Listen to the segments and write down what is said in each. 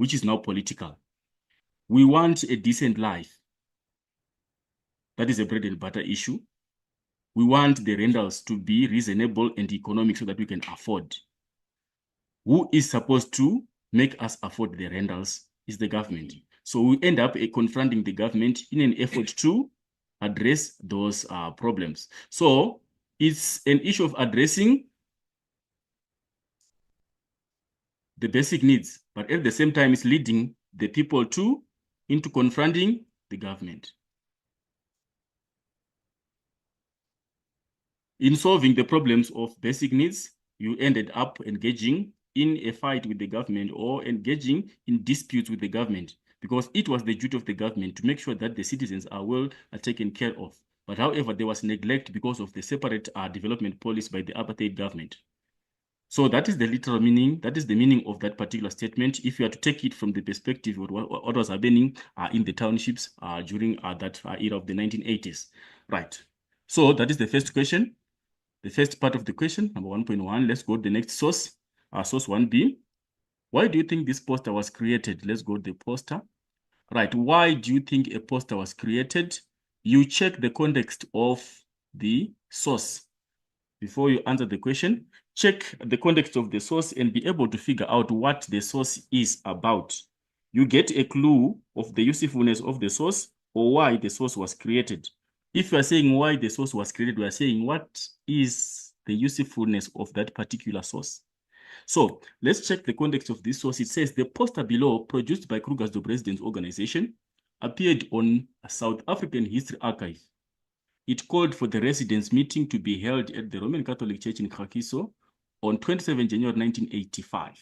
which is now political. We want a decent life. That is a bread and butter issue. We want the rentals to be reasonable and economic so that we can afford. Who is supposed to make us afford the rentals is the government. So we end up confronting the government in an effort to address those problems. So it's an issue of addressing the basic needs, but at the same time, it's leading the people into confronting the government. In solving the problems of basic needs, you ended up engaging in a fight with the government or engaging in disputes with the government, because it was the duty of the government to make sure that the citizens are well taken care of. But however, there was neglect because of the separate development policy by the apartheid government. So that is the literal meaning. That is the meaning of that particular statement. If you are to take it from the perspective of what was happening in the townships during that era of the 1980s. Right. So that is the first question. The first part of the question, number 1.1. Let's go to the next source. Source 1B. Why do you think this poster was created? Let's go to the poster. Right. Why do you think a poster was created? You check the context of the source. Before you answer the question, check the context of the source and be able to figure out what the source is about. You get a clue of the usefulness of the source or why the source was created. If you are saying why the source was created, we are saying what is the usefulness of that particular source. So let's check the context of this source. It says the poster below, produced by Krugersdorp Residents Organization, appeared on a South African History Archive. It called for the residents' meeting to be held at the Roman Catholic Church in Kagiso on 27 January 1985.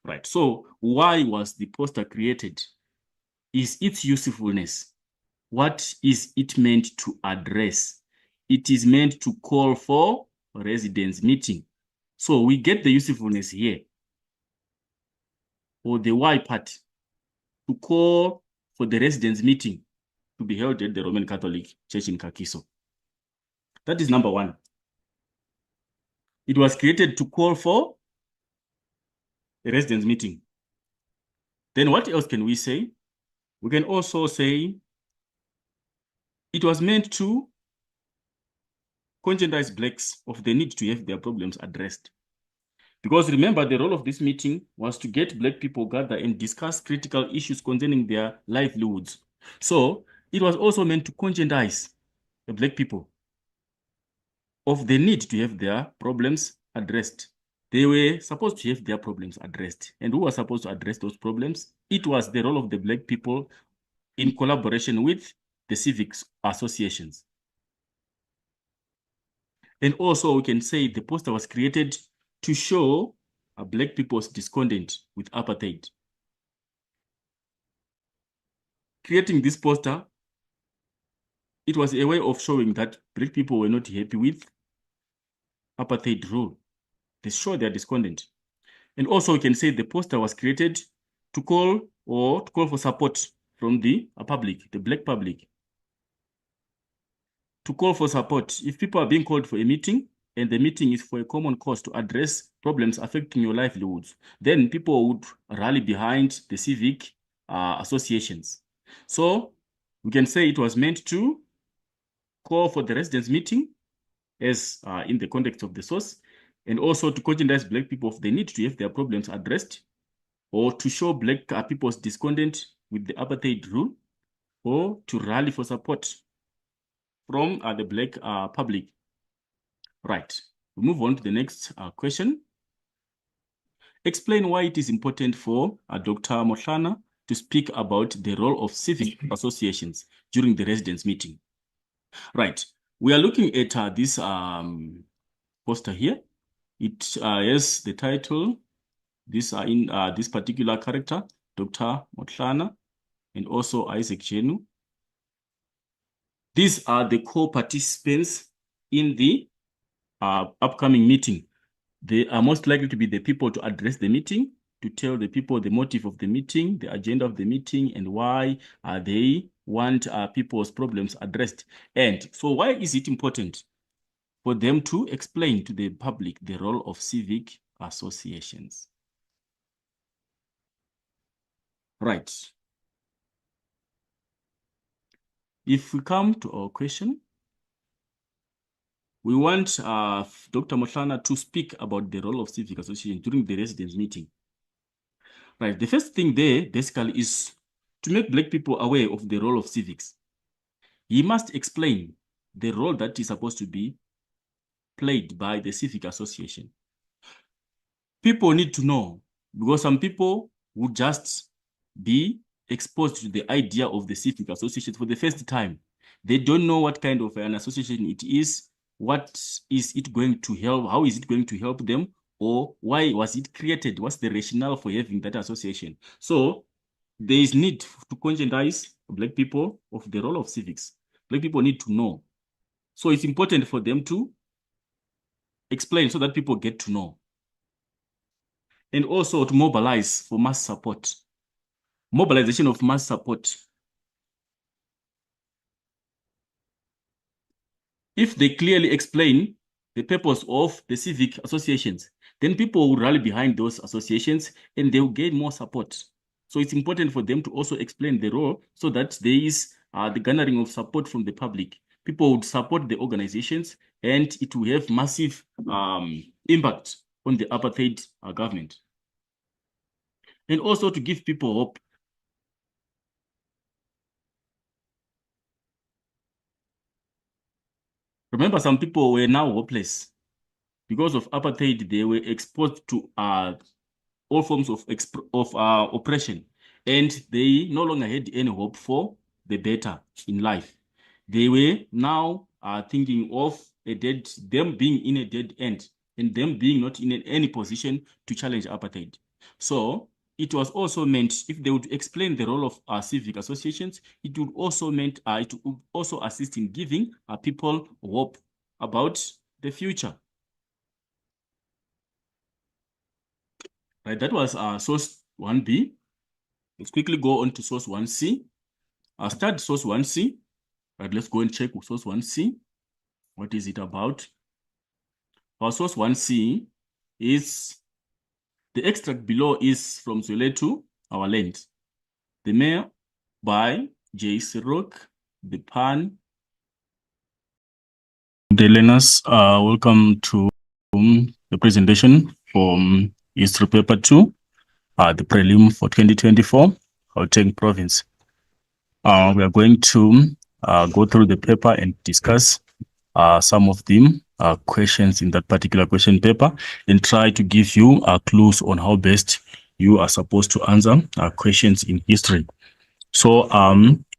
Right, so why was the poster created? Is its usefulness? What is it meant to address? It is meant to call for residents' meeting. So we get the usefulness here, or the why part, to call for the residents' meeting to be held at the Roman Catholic Church in Kagiso. That is number one. It was created to call for a residents' meeting. Then what else can we say? We can also say it was meant to conscientize blacks of the need to have their problems addressed. Because remember, the role of this meeting was to get black people gather and discuss critical issues concerning their livelihoods. So it was also meant to conscientize the black people of the need to have their problems addressed. They were supposed to have their problems addressed. And who was supposed to address those problems? It was the role of the black people in collaboration with the civic associations. And also we can say the poster was created to show black people's discontent with apartheid. Creating this poster, it was a way of showing that black people were not happy with apartheid rule. They show their discontent. And also we can say the poster was created to call for support from the public, the black public. To call for support. If people are being called for a meeting, and the meeting is for a common cause to address problems affecting your livelihoods, then people would rally behind the civic associations. So we can say it was meant to call for the residents' meeting as in the context of the source, and also to conscientize black people of the need to have their problems addressed, or to show black people's discontent with the apartheid rule, or to rally for support from the black public. Right, we move on to the next question. Explain why it is important for Dr. Mohlana to speak about the role of civic associations during the residents' meeting. Right, we are looking at this poster here. It has the title, this particular character, Dr. Mohlana, and also Isaac Jenu. These are the co-participants in the upcoming meeting. They are most likely to be the people to address the meeting, to tell the people the motive of the meeting, the agenda of the meeting, and why they want people's problems addressed. And so why is it important for them to explain to the public the role of civic associations? Right. If we come to our question, we want Dr. Mohlana to speak about the role of civic association during the residents' meeting. Right. The first thing there basically is to make Black people aware of the role of civics. He must explain the role that is supposed to be played by the civic association. People need to know, because some people would just be exposed to the idea of the civic association for the first time. They don't know what kind of an association it is, what is it going to help, how is it going to help them, or why was it created, what's the rationale for having that association. So there is need to conscientize Black people of the role of civics. Black people need to know. So it's important for them to explain so that people get to know. And also to mobilize for mass support. Mobilization of mass support. If they clearly explain the purpose of the civic associations, then people will rally behind those associations and they will gain more support. So it's important for them to also explain the role so that there is the garnering of support from the public. People would support the organizations and it will have massive impact on the apartheid government. And also to give people hope. Remember, some people were now hopeless. Because of apartheid, they were exposed to all forms of oppression, and they no longer had any hope for the better in life. They were now thinking of them being in a dead end and them being not in any position to challenge apartheid. So it was also meant, if they would explain the role of civic associations, it would also it would also assist in giving people hope about the future. Right, that was source 1B. Let's quickly go on to source 1C. I'll start source 1C. Right, let's go and check source 1C. What is it about? Our source 1C is, the extract below is from Zwelethwa, Our Land. The mayor by J. Civic, the PAN. The learners, welcome to the presentation from History Paper 2, the prelim for 2024, Gauteng Province. We are going to go through the paper and discuss some of the questions in that particular question paper and try to give you clues on how best you are supposed to answer questions in history. So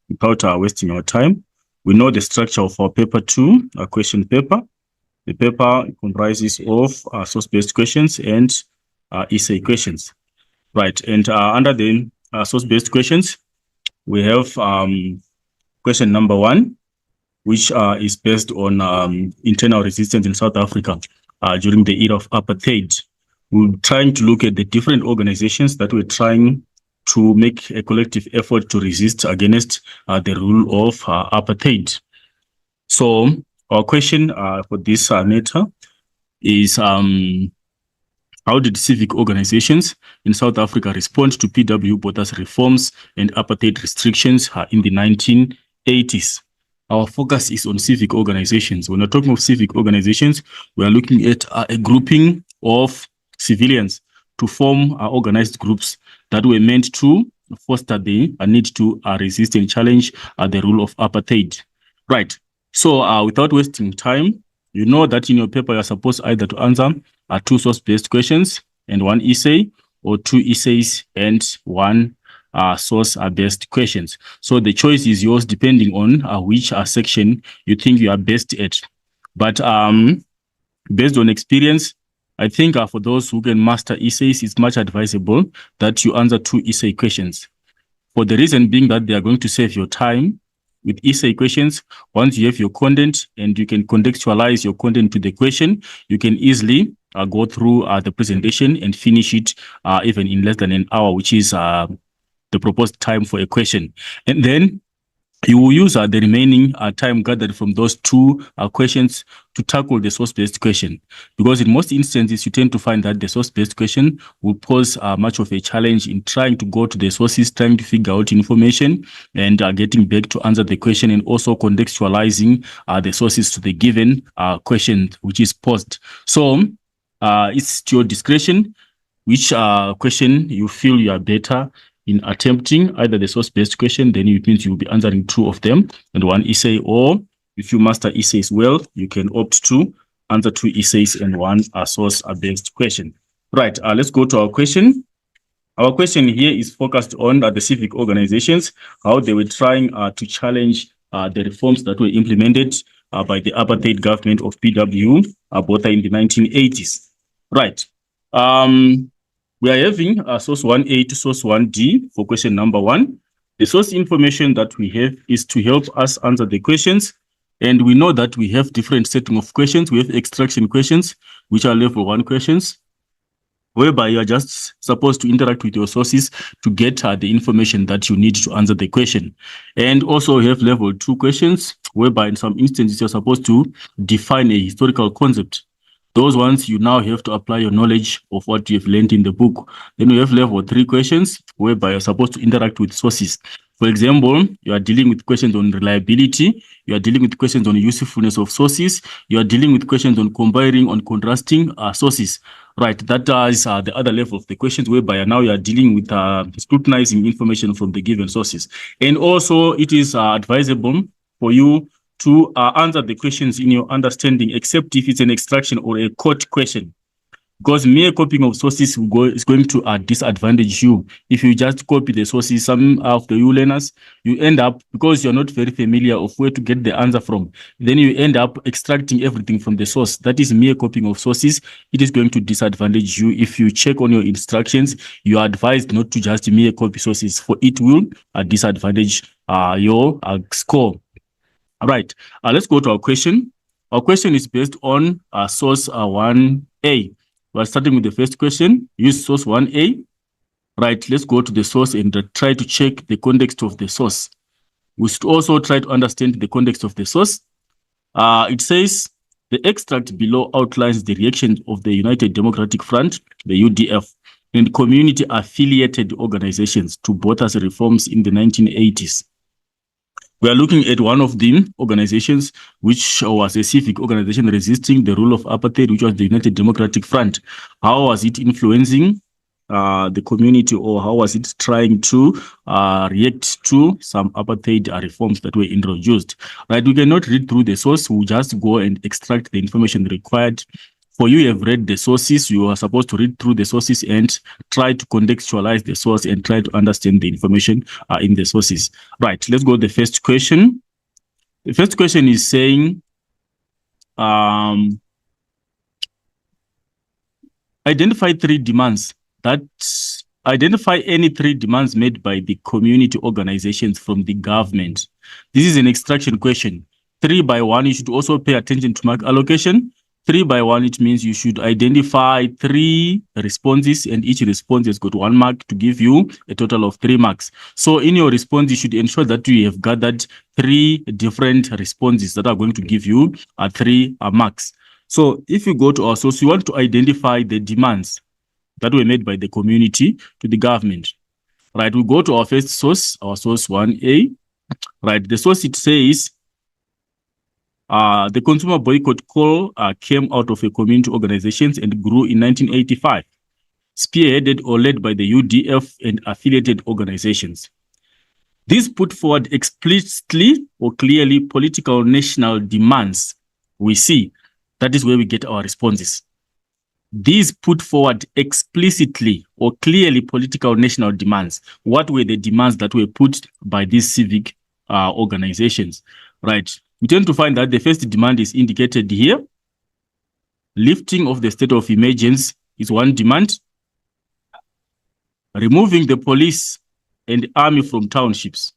without wasting our time, we know the structure of our paper 2, a question paper. The paper comprises of source-based questions and essay questions. Right, and under the source-based questions, we have question number 1, which is based on internal resistance in South Africa during the era of apartheid. We're trying to look at the different organizations that were trying to make a collective effort to resist against the rule of apartheid. So our question for this matter is, how did civic organizations in South Africa respond to PW Botha's reforms and apartheid restrictions in the 1980s? Our focus is on civic organizations. When we're talking of civic organizations, we are looking at a grouping of civilians to form organized groups that were meant to foster the need to resist and challenge the rule of apartheid. Right. So without wasting time, you know that in your paper you're supposed either to answer 2 source-based questions and 1 essay, or 2 essays and 1 source-based questions. So the choice is yours depending on which section you think you are best at. But based on experience, I think for those who can master essays, it's much advisable that you answer 2 essay questions. For the reason being that they are going to save your time. With essay questions, once you have your content and you can contextualize your content to the question, you can easily go through the presentation and finish it even in less than an hour, which is the proposed time for a question. And then You will use the remaining time gathered from those two questions to tackle the source-based question. Because in most instances, you tend to find that the source-based question will pose much of a challenge in trying to go to the sources, trying to figure out information, and getting back to answer the question, and also contextualizing the sources to the given question which is posed. So it's to your discretion which question you feel you are better in attempting, either the source-based question, then it means you'll be answering two of them and one essay, or if you master essays well, you can opt to answer two essays and one source-based question. Right, let's go to our question. Our question here is focused on the civic organizations, how they were trying to challenge the reforms that were implemented by the apartheid government of PW, both in the 1980s. Right. We are having source 1A to source 1D for question number 1. The source information that we have is to help us answer the questions. And we know that we have different setting of questions. We have extraction questions, which are level 1 questions, whereby you are just supposed to interact with your sources to get the information that you need to answer the question. And also we have level 2 questions, whereby in some instances you're supposed to define a historical concept. Those ones, you now have to apply your knowledge of what you have learned in the book. Then we have level 3 questions, whereby you're supposed to interact with sources. For example, you are dealing with questions on reliability, you are dealing with questions on usefulness of sources, you are dealing with questions on combining, on contrasting sources. Right, that is the other level of the questions, whereby now you are dealing with scrutinizing information from the given sources. And also, it is advisable for you to answer the questions in your understanding, except if it's an extraction or a quote question. Because mere copying of sources is going to disadvantage you. If you just copy the sources, some of the U learners, you end up, because you're not very familiar of where to get the answer from, then you end up extracting everything from the source. That is mere copying of sources. It is going to disadvantage you. If you check on your instructions, you are advised not to just mere copy sources, for it will disadvantage your score. All right, let's go to our question. Our question is based on source 1A. We're starting with the first question. Use source 1A. Right, let's go to the source and try to check the context of the source. We should also try to understand the context of the source. It says, the extract below outlines the reaction of the United Democratic Front, the UDF, and community-affiliated organizations to Botha's reforms in the 1980s. We are looking at one of the organizations, which was a civic organization resisting the rule of apartheid, which was the United Democratic Front. How was it influencing the community, or how was it trying to react to some apartheid reforms that were introduced? Right, we cannot read through the source. We'll just go and extract the information required. For you have read the sources, you are supposed to read through the sources and try to contextualize the source and try to understand the information in the sources. Right, let's go to the first question. The first question is saying, identify three demands identify any three demands made by the community organizations from the government. This is an extraction question. 3 by 1, you should also pay attention to mark allocation. 3 by 1, it means you should identify 3 responses, and each response has got 1 mark to give you a total of 3 marks. So in your response, you should ensure that you have gathered 3 different responses that are going to give you 3 marks. So if you go to our source, you want to identify the demands that were made by the community to the government. Right, we go to our first source, our source 1A. Right, the source, it says, the consumer boycott call came out of a community organizations and grew in 1985, spearheaded or led by the UDF and affiliated organizations. These put forward explicitly or clearly political national demands. We see that is where we get our responses. These put forward explicitly or clearly political national demands. What were the demands that were put by these civic organizations? Right. We tend to find that the first demand is indicated here. Lifting of the state of emergency is one demand. Removing the police and army from townships,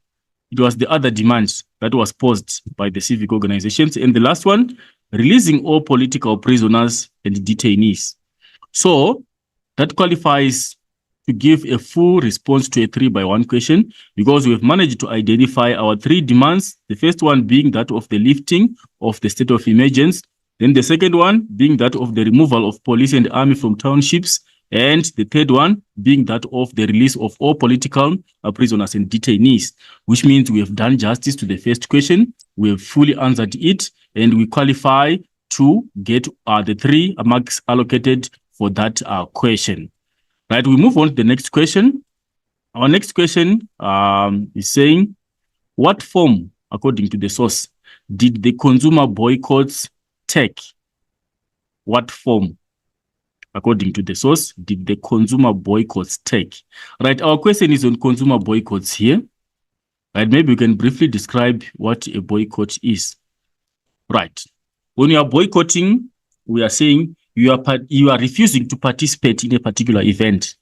it was the other demand that was posed by the civic organizations. And the last one, releasing all political prisoners and detainees. So that qualifies to give a full response to a 3-by-1 question because we've managed to identify our 3 demands. The first one being that of the lifting of the state of emergency. Then the second one being that of the removal of police and army from townships. And the third one being that of the release of all political prisoners and detainees, which means we have done justice to the first question. We have fully answered it, and we qualify to get the 3 marks allocated for that question. Right, we move on to the next question. Our next question is saying, what form, according to the source, did the consumer boycotts take? What form, according to the source, did the consumer boycotts take? Right, our question is on consumer boycotts here. Right, maybe we can briefly describe what a boycott is. Right, when you are boycotting, we are saying you are refusing to participate in a particular event.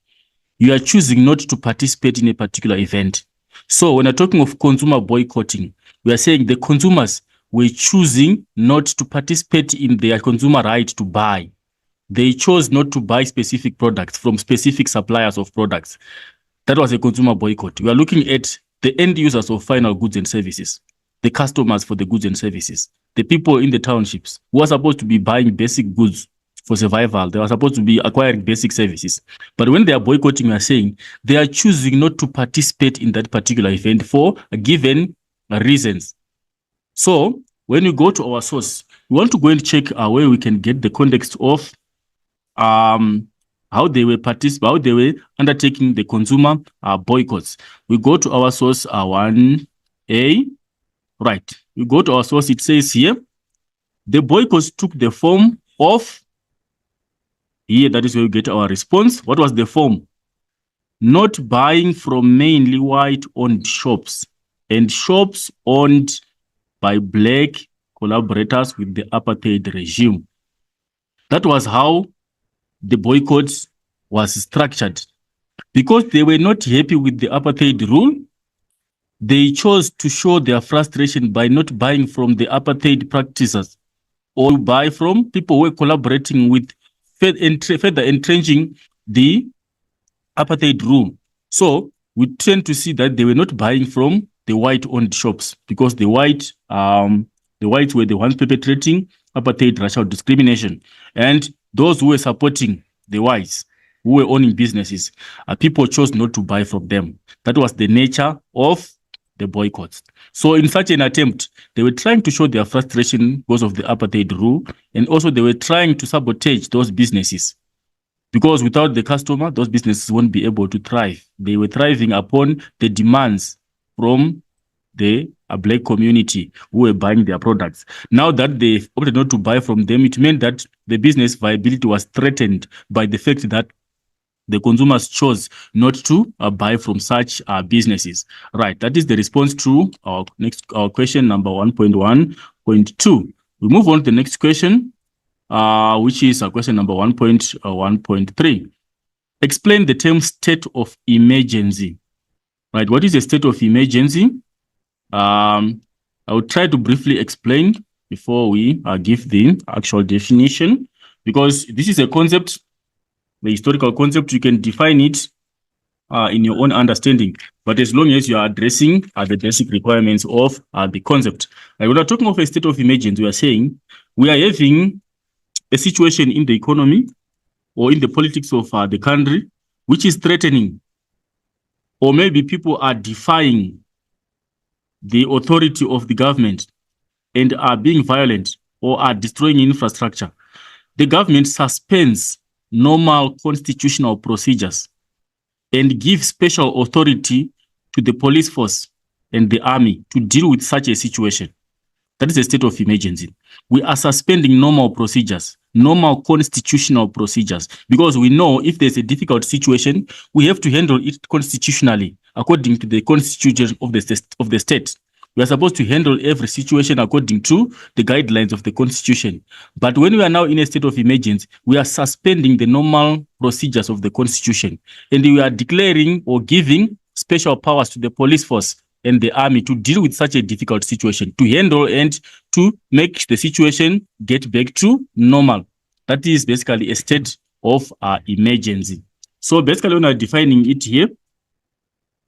You are choosing not to participate in a particular event. So when we're talking of consumer boycotting, we are saying the consumers were choosing not to participate in their consumer right to buy. They chose not to buy specific products from specific suppliers of products. That was a consumer boycott. We are looking at the end users of final goods and services, the customers for the goods and services, the people in the townships who are supposed to be buying basic goods for survival. They are supposed to be acquiring basic services. But when they are boycotting, we are saying they are choosing not to participate in that particular event for given reasons. So when you go to our source, we want to go and check where we can get the context of how they were undertaking the consumer boycotts. We go to our source 1A. Right. We go to our source. It says here, the boycotts took the form of, here, that is where we get our response. What was the form? Not buying from mainly white-owned shops and shops owned by black collaborators with the apartheid regime. That was how the boycotts was structured. Because they were not happy with the apartheid rule, they chose to show their frustration by not buying from the apartheid practitioners or buy from people who were collaborating with further entrenching the apartheid rule. So we tend to see that they were not buying from the white-owned shops because the whites were the ones perpetrating apartheid racial discrimination. And those who were supporting the whites, who were owning businesses, people chose not to buy from them. That was the nature of the boycotts. So in such an attempt, they were trying to show their frustration because of the apartheid rule, and also they were trying to sabotage those businesses. Because without the customer, those businesses won't be able to thrive. They were thriving upon the demands from the black community who were buying their products. Now that they opted not to buy from them, it meant that the business viability was threatened by the fact that the consumers chose not to buy from such businesses. Right, that is the response to our question number 1.1.2. We move on to the next question, which is question number 1.1.3. Explain the term state of emergency. Right, what is a state of emergency? I will try to briefly explain before we give the actual definition, because this is a concept, the historical concept. You can define it in your own understanding, but as long as you are addressing the basic requirements of the concept. Like when we're talking of a state of emergency, we are saying we are having a situation in the economy or in the politics of the country which is threatening, or maybe people are defying the authority of the government and are being violent or are destroying infrastructure. The government suspends normal constitutional procedures and gives special authority to the police force and the army to deal with such a situation. That is a state of emergency. We are suspending normal procedures, normal constitutional procedures, because we know if there's a difficult situation, we have to handle it constitutionally according to the constitution of the state. We are supposed to handle every situation according to the guidelines of the constitution. But when we are now in a state of emergency, we are suspending the normal procedures of the constitution, and we are declaring or giving special powers to the police force and the army to deal with such a difficult situation, to handle and to make the situation get back to normal. That is basically a state of emergency. So basically, when I'm defining it here,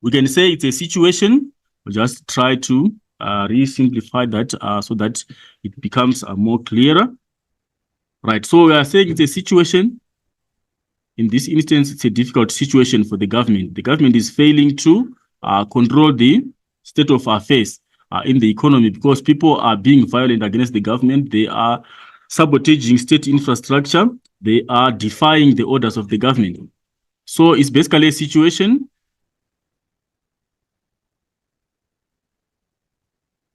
we can say it's a situation. We'll just try to re-simplify that so that it becomes more clearer. Right, so we are saying it's a situation. In this instance, it's a difficult situation for the government. The government is failing to control the state of affairs in the economy because people are being violent against the government. They are sabotaging state infrastructure. They are defying the orders of the government. So it's basically a situation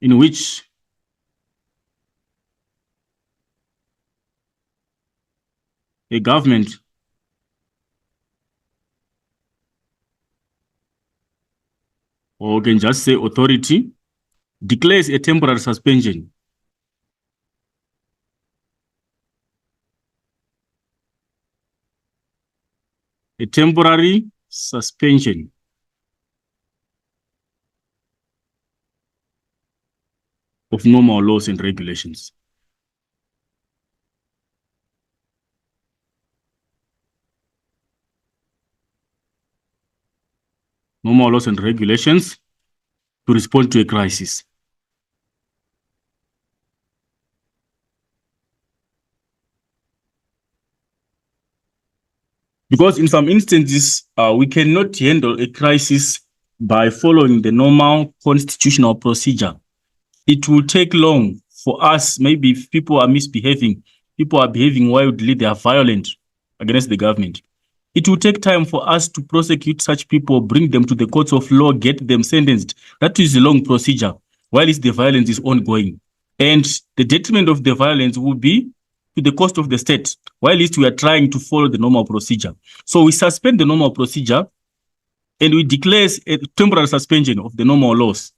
in which a government or we can just say authority declares a temporary suspension of normal laws and regulations. Normal laws and regulations to respond to a crisis. Because in some instances, we cannot handle a crisis by following the normal constitutional procedure. It will take long for us, maybe if people are misbehaving, people are behaving wildly, they are violent against the government. It will take time for us to prosecute such people, bring them to the courts of law, get them sentenced. That is a long procedure, while the violence is ongoing. And the detriment of the violence will be to the cost of the state, while we are trying to follow the normal procedure. So we suspend the normal procedure and we declare a temporary suspension of the normal laws.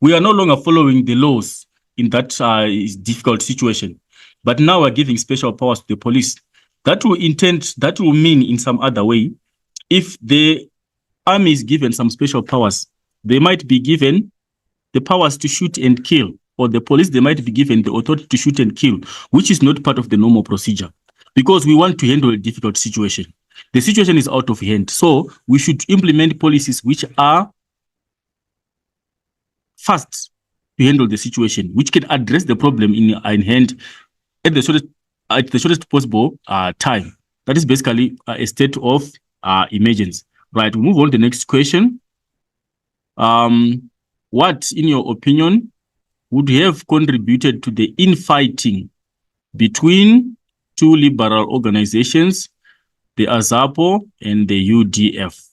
We are no longer following the laws in that difficult situation. But now we're giving special powers to the police. That will mean in some other way, if the army is given some special powers, they might be given the powers to shoot and kill, or the police, they might be given the authority to shoot and kill, which is not part of the normal procedure, because we want to handle a difficult situation. The situation is out of hand. So we should implement policies which are fast to handle the situation, which can address the problem in hand at the shortest possible time. That is basically a state of emergency. Right, we move on to the next question. What, in your opinion, would have contributed to the infighting between two liberal organizations, the ASAPO and the UDF?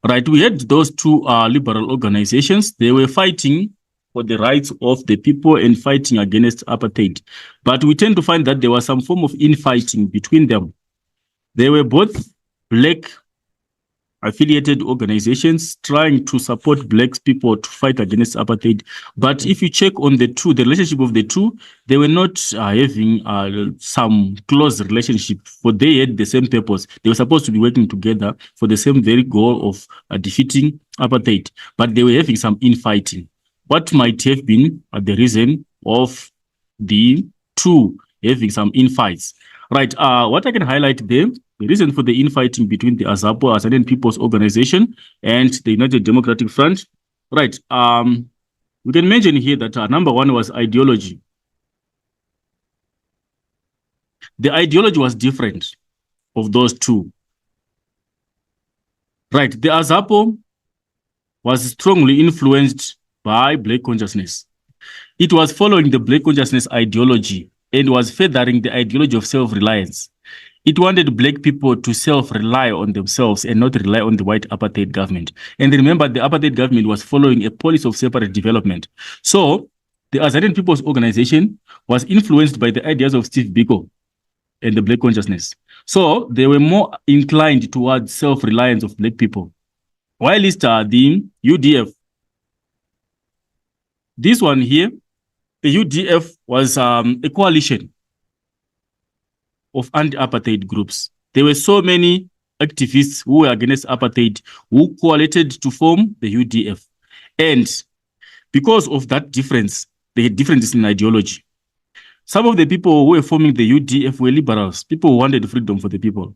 Right, we had those two liberal organizations. They were fighting for the rights of the people and fighting against apartheid. But we tend to find that there was some form of infighting between them. They were both black affiliated organizations trying to support black people to fight against apartheid. But if you check on the relationship of the two, they were not having some close relationship, for they had the same purpose. They were supposed to be working together for the same very goal of defeating apartheid, but they were having some infighting. What might have been the reason of the two having some infights? Right, what I can highlight there, the reason for the infighting between the ASAPO, Azanian People's Organization, and the United Democratic Front. Right, we can mention here that number one was ideology. The ideology was different of those two. Right, the ASAPO was strongly influenced by Black consciousness. It was following the Black consciousness ideology and was furthering the ideology of self-reliance. It wanted Black people to self-rely on themselves and not rely on the white apartheid government. And remember, the apartheid government was following a policy of separate development. So the Azanian People's Organization was influenced by the ideas of Steve Biko and the Black consciousness. So they were more inclined towards self-reliance of Black people. While the UDF, this one here, the UDF was a coalition of anti-apartheid groups. There were so many activists who were against apartheid who coalited to form the UDF. And because of that difference, they had differences in ideology. Some of the people who were forming the UDF were liberals, people who wanted freedom for the people.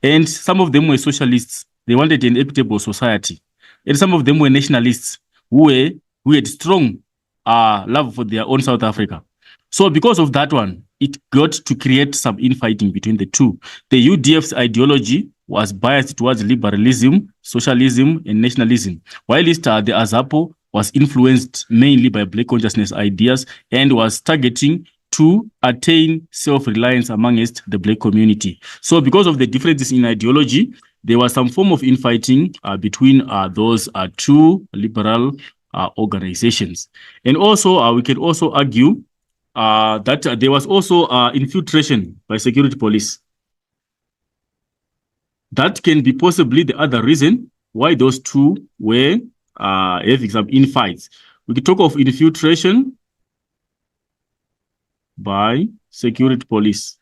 And some of them were socialists. They wanted an equitable society. And some of them were nationalists who had strong love for their own South Africa. So because of that one, it got to create some infighting between the two. The UDF's ideology was biased towards liberalism, socialism, and nationalism, while the AZAPO was influenced mainly by black consciousness ideas and was targeting to attain self-reliance amongst the black community. So because of the differences in ideology, there was some form of infighting between those two liberal organizations. And also, we can also argue that there was also infiltration by security police. That can be possibly the other reason why those two were having some infights. We can talk of infiltration by security police.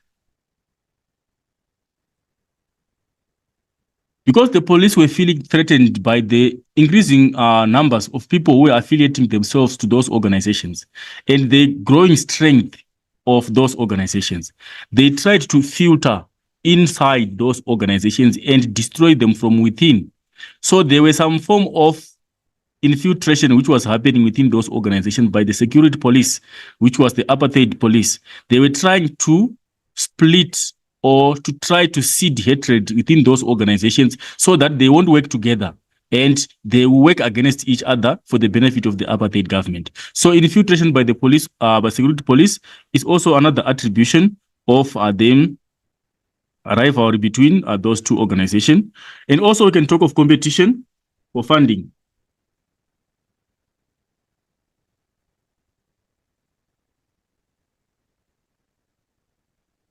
Because the police were feeling threatened by the increasing numbers of people who were affiliating themselves to those organizations and the growing strength of those organizations, they tried to filter inside those organizations and destroy them from within. So there was some form of infiltration which was happening within those organizations by the security police, which was the apartheid police. They were trying to split or to try to seed hatred within those organizations so that they won't work together and they will work against each other for the benefit of the apartheid government. So infiltration by the police, by security police, is also another attribution of them rivalry between those two organizations. And also we can talk of competition for funding.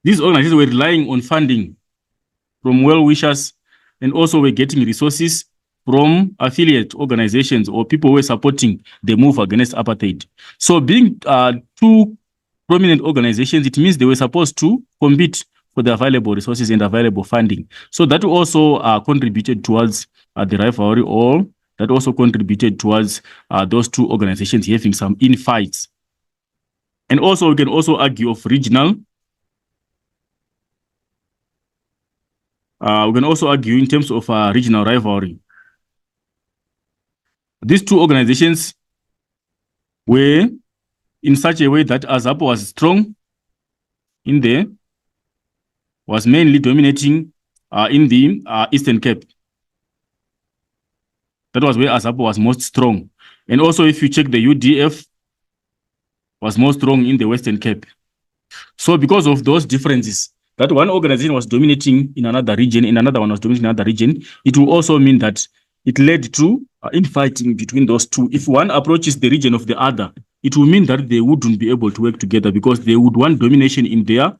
These organizations were relying on funding from well-wishers and also were getting resources from affiliate organizations or people who were supporting the move against apartheid. So being two prominent organizations, it means they were supposed to compete for the available resources and available funding. So that also contributed towards the rivalry, or that also contributed towards those two organizations having some infights. And also we can also argue of regional. We can also argue in terms of regional rivalry. These two organizations were in such a way that AZAPO was strong in there, was mainly dominating in the Eastern Cape. That was where AZAPO was most strong. And also if you check, the UDF was most strong in the Western Cape. So because of those differences, that one organization was dominating in another region, and another one was dominating in another region, it will also mean that it led to infighting between those two. If one approaches the region of the other, it will mean that they wouldn't be able to work together because they would want domination in their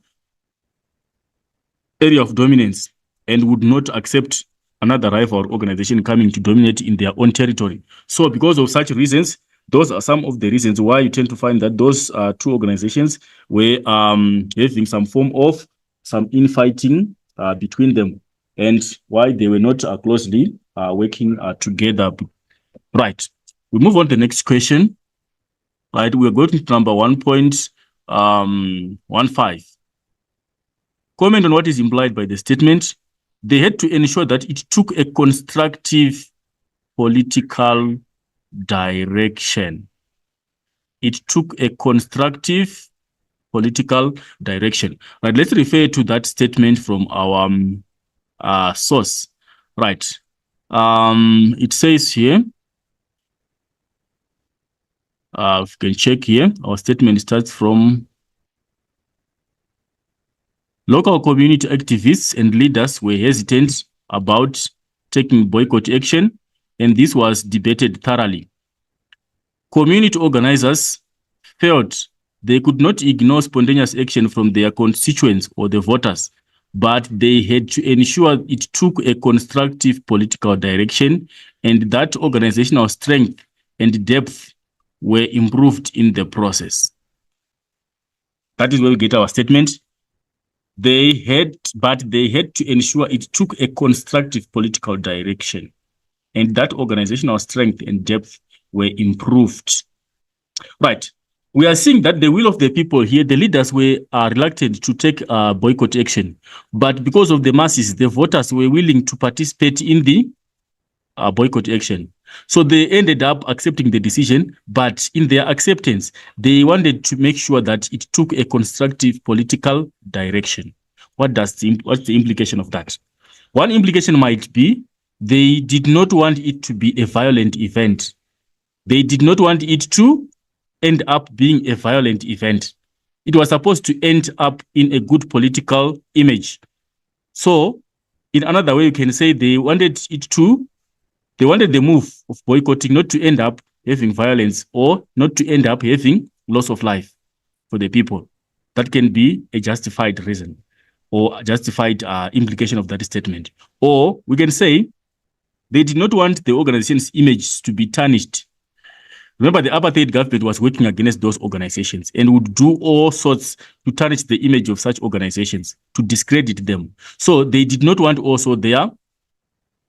area of dominance and would not accept another rival organization coming to dominate in their own territory. So because of such reasons, those are some of the reasons why you tend to find that those two organizations were having some form of some infighting between them, and why they were not closely working together. Right. We move on to the next question. Right. We're going to number 1.15. Comment on what is implied by the statement. They had to ensure that it took a constructive political direction. It took a constructive political direction. Right, let's refer to that statement from our source. Right. It says here, if you can check here, our statement starts from local community activists and leaders were hesitant about taking boycott action, and this was debated thoroughly. Community organizers felt they could not ignore spontaneous action from their constituents or the voters, but they had to ensure it took a constructive political direction and that organizational strength and depth were improved in the process. That is where we get our statement. They had to ensure it took a constructive political direction and that organizational strength and depth were improved. Right. we are seeing that the will of the people here, the leaders were reluctant to take boycott action. But because of the masses, the voters were willing to participate in the boycott action. So they ended up accepting the decision, but in their acceptance, they wanted to make sure that it took a constructive political direction. What's the implication of that? One implication might be they did not want it to be a violent event. They did not want it to end up being a violent event. It was supposed to end up in a good political image. So, in another way, you can say they wanted the move of boycotting not to end up having violence or not to end up having loss of life for the people. That can be a justified reason or a justified implication of that statement. Or we can say they did not want the organization's image to be tarnished. Remember, the apartheid government was working against those organizations and would do all sorts to tarnish the image of such organizations, to discredit them. So they did not want also their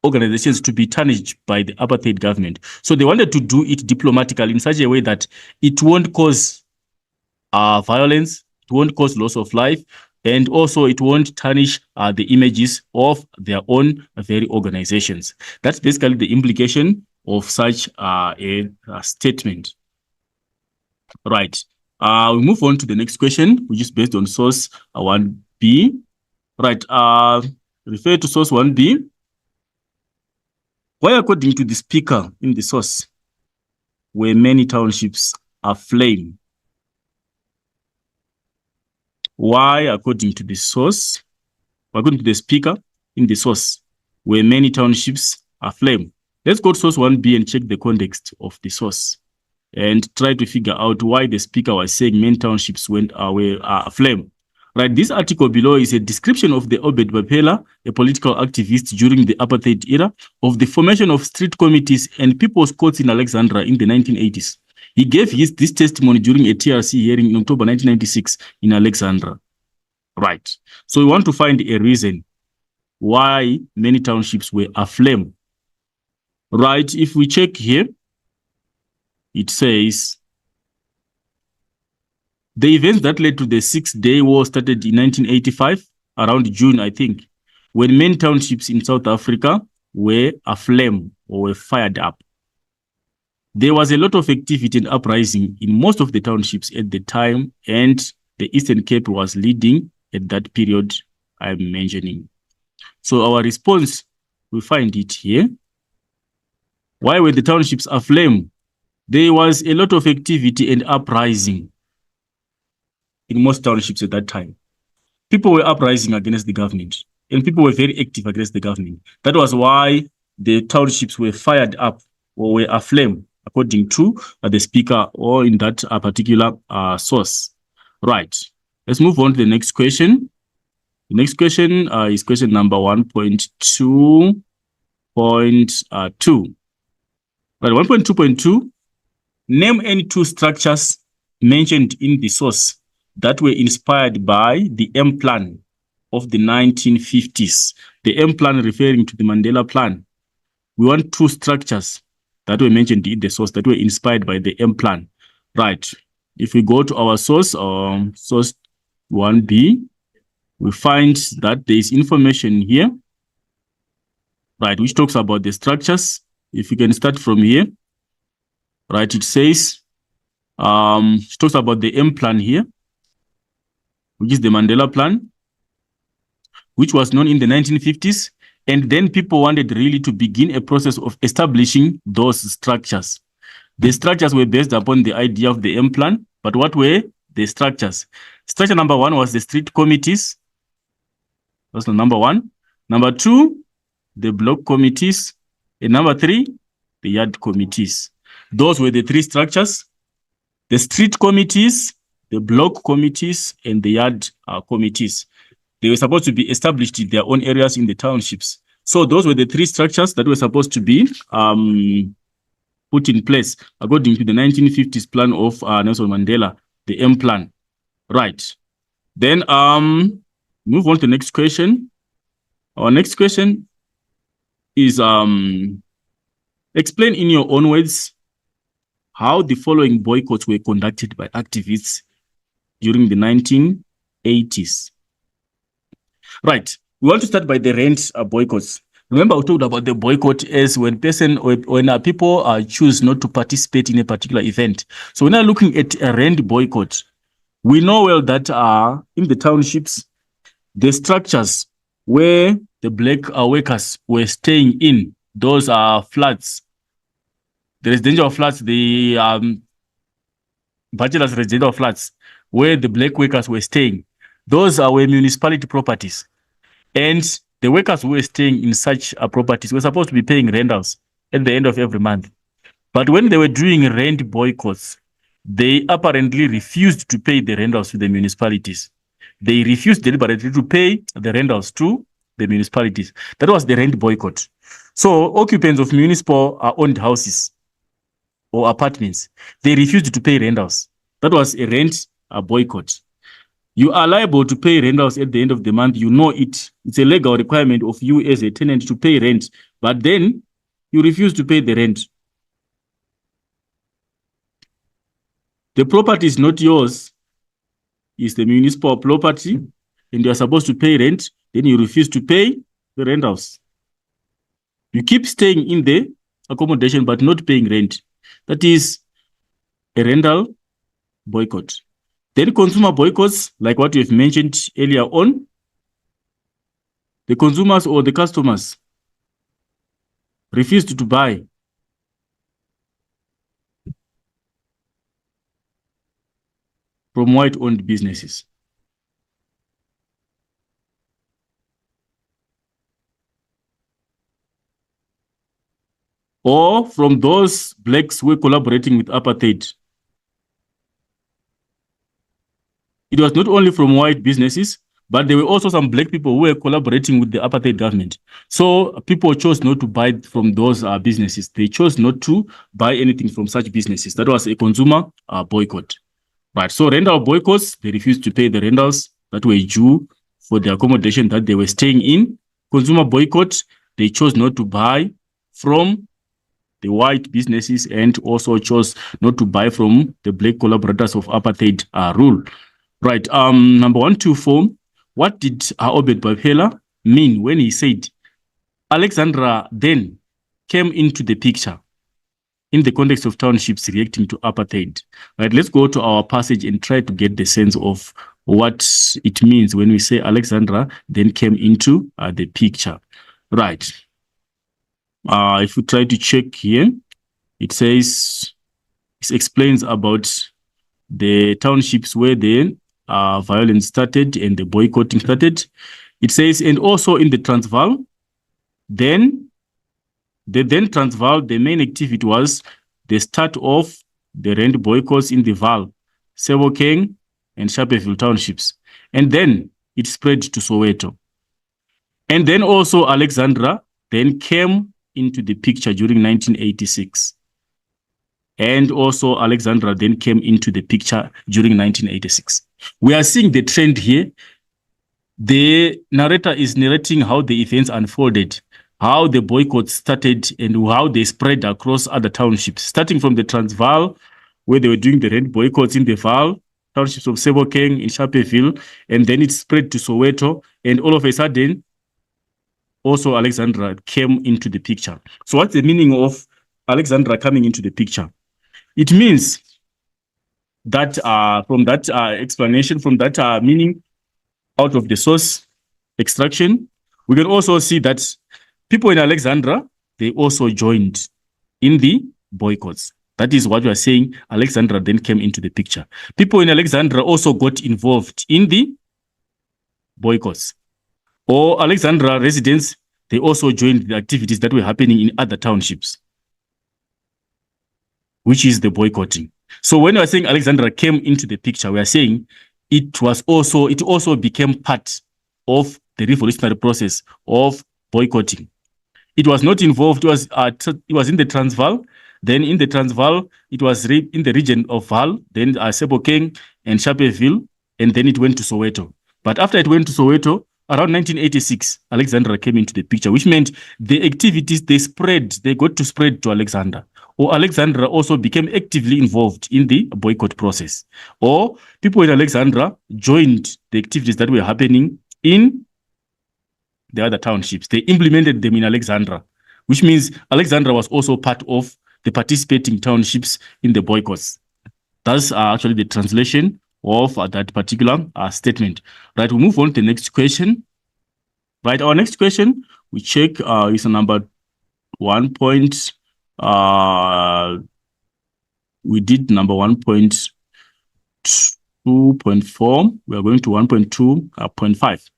organizations to be tarnished by the apartheid government. So they wanted to do it diplomatically in such a way that it won't cause violence, it won't cause loss of life, and also it won't tarnish the images of their own very organizations. That's basically the implication of such a statement. Right. We move on to the next question, which is based on source 1B. Right. Refer to source 1B. Why, according to the speaker in the source, were many townships aflame? Why, according to the source, according to the speaker in the source, were many townships aflame? Let's go to source 1B and check the context of the source and try to figure out why the speaker was saying many townships were aflame. Right, this article below is a description of the Obed Bapela, a political activist during the apartheid era, of the formation of street committees and people's courts in Alexandra in the 1980s. He gave this testimony during a TRC hearing in October 1996 in Alexandra. Right, so we want to find a reason why many townships were aflame. Right, if we check here, it says, the events that led to the Six-Day War started in 1985, around June, I think, when many townships in South Africa were aflame or were fired up. There was a lot of activity and uprising in most of the townships at the time, and the Eastern Cape was leading at that period I'm mentioning. So our response, we find it here. Why were the townships aflame? There was a lot of activity and uprising in most townships at that time. People were uprising against the government, and people were very active against the government. That was why the townships were fired up or were aflame, according to the speaker or in that particular source. Right. Let's move on to the next question. The next question is question number 1.2.2. Right, 1.2.2. Name any two structures mentioned in the source that were inspired by the M plan of the 1950s. The M plan referring to the Mandela plan. We want two structures that were mentioned in the source that were inspired by the M plan. Right. If we go to our source, source 1B, we find that there is information here, right, which talks about the structures. If you can start from here, right, it says, it talks about the M plan here, which is the Mandela plan, which was known in the 1950s. And then people wanted really to begin a process of establishing those structures. The structures were based upon the idea of the M plan, but what were the structures? Structure number one was the street committees. That's the number one. Number two, the block committees. And number three, the yard committees. Those were the three structures: the street committees, the block committees, and the yard committees. They were supposed to be established in their own areas in the townships. So those were the three structures that were supposed to be put in place according to the 1950s plan of Nelson Mandela, the M plan. Right. Then move on to the next question. Our next question is explain in your own words how the following boycotts were conducted by activists during the 1980s. Right. We want to start by the rent boycotts. Remember, we talked about the boycott as when people choose not to participate in a particular event. So when we're looking at a rent boycott, we know well that in the townships, the structures where the black workers were staying in, those are flats, the residential flats, the bachelor's residential flats, where the black workers were staying, those were municipality properties. And the workers who were staying in such properties were supposed to be paying rentals at the end of every month. But when they were doing rent boycotts, they apparently refused to pay the rentals to the municipalities. They refused deliberately to pay the rentals to the municipalities. That was the rent boycott. So occupants of municipal owned houses or apartments, they refused to pay rentals. That was a rent boycott. You are liable to pay rentals at the end of the month. You know it. It's a legal requirement of you as a tenant to pay rent. But then you refuse to pay the rent. The property is not yours. It's the municipal property. And you are supposed to pay rent. Then you refuse to pay the rentals. You keep staying in the accommodation but not paying rent. That is a rental boycott. Then consumer boycotts, like what we've mentioned earlier on, the consumers or the customers refused to buy from white-owned businesses. Or from those blacks who were collaborating with apartheid. It was not only from white businesses, but there were also some black people who were collaborating with the apartheid government. So people chose not to buy from those businesses. They chose not to buy anything from such businesses. That was a consumer boycott. Right. So rental boycotts, they refused to pay the rentals that were due for the accommodation that they were staying in. Consumer boycott, they chose not to buy from the white businesses and also chose not to buy from the black collaborators of apartheid rule. Right. Number 124. What did Obed Babhela mean when he said Alexandra then came into the picture in the context of townships reacting to apartheid? Right. Let's go to our passage and try to get the sense of what it means when we say Alexandra then came into the picture. Right. If we try to check here, it says, it explains about the townships where the violence started and the boycotting started. It says, and also in the Transvaal, the Transvaal, the main activity was the start of the rent boycotts in the Vaal, Sebokeng, and Sharpeville townships. And then it spread to Soweto. And then also Alexandra then came into the picture during 1986. And also Alexandra then came into the picture during 1986. We are seeing the trend here. The narrator is narrating how the events unfolded, how the boycott started and how they spread across other townships, starting from the Transvaal, where they were doing the rent boycotts in the Vaal, townships of Sebokeng, in Sharpeville, and then it spread to Soweto, and all of a sudden, also Alexandra came into the picture. So what's the meaning of Alexandra coming into the picture? It means that from that explanation, from that meaning out of the source extraction, we can also see that people in Alexandra, they also joined in the boycotts. That is what we are saying. Alexandra then came into the picture. People in Alexandra also got involved in the boycotts. Or Alexandra residents, they also joined the activities that were happening in other townships, which is the boycotting. So when we are saying Alexandra came into the picture, we are saying it also became part of the revolutionary process of boycotting. It was not involved. It was in the Transvaal. Then in the Transvaal, it was in the region of Vaal, then Sebokeng and Sharpeville, and then it went to Soweto. But after it went to Soweto, around 1986, Alexandra came into the picture, which meant the activities, they got to spread to Alexandra. or Alexandra also became actively involved in the boycott process, or people in Alexandra joined the activities that were happening in the other townships. They implemented them in Alexandra, which means Alexandra was also part of the participating townships in the boycotts. That's actually the translation of that particular statement. Right, we move on to the next question. Right, our next question, we check is a number 1. We did number 1.2.4. We are going to 1.2.5.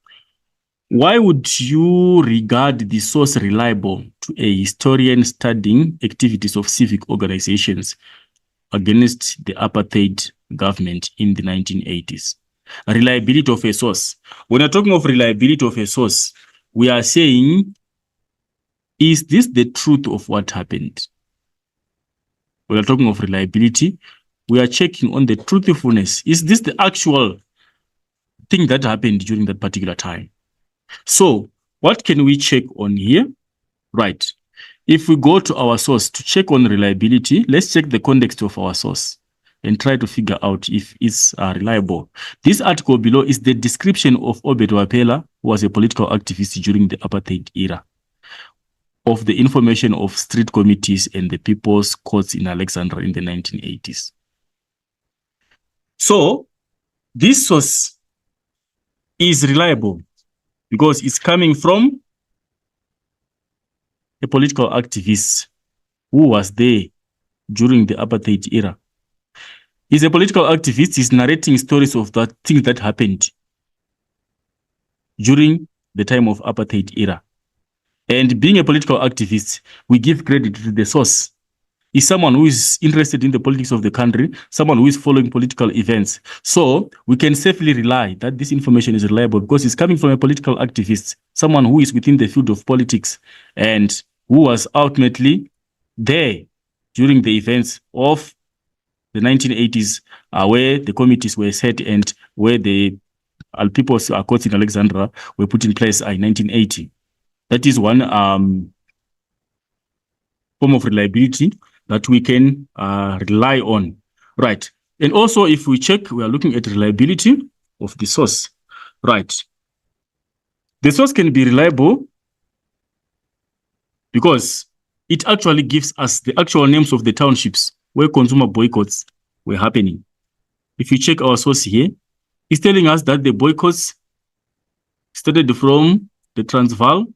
Why would you regard the source reliable to a historian studying activities of civic organizations against the apartheid government in the 1980s? Reliability of a source. When you're talking of reliability of a source, we are saying, is this the truth of what happened? When we're talking of reliability, we are checking on the truthfulness. Is this the actual thing that happened during that particular time? So what can we check on here? Right. If we go to our source to check on reliability, let's check the context of our source and try to figure out if it's reliable. This article below is the description of Obed Wapela, who was a political activist during the apartheid era, of the information of street committees and the people's courts in Alexandra in the 1980s. So this source is reliable because it's coming from a political activist who was there during the apartheid era. He's a political activist. He's narrating stories of that thing that happened during the time of apartheid era. And being a political activist, we give credit to the source. Is someone who is interested in the politics of the country, someone who is following political events. So we can safely rely that this information is reliable because it's coming from a political activist, someone who is within the field of politics and who was ultimately there during the events of the 1980s, where the committees were set and where the people's courts in Alexandra were put in place in 1980. That is one form of reliability that we can rely on. Right. And also, if we check, we are looking at reliability of the source. Right. The source can be reliable because it actually gives us the actual names of the townships where consumer boycotts were happening. If you check our source here, it's telling us that the boycotts started from the Transvaal,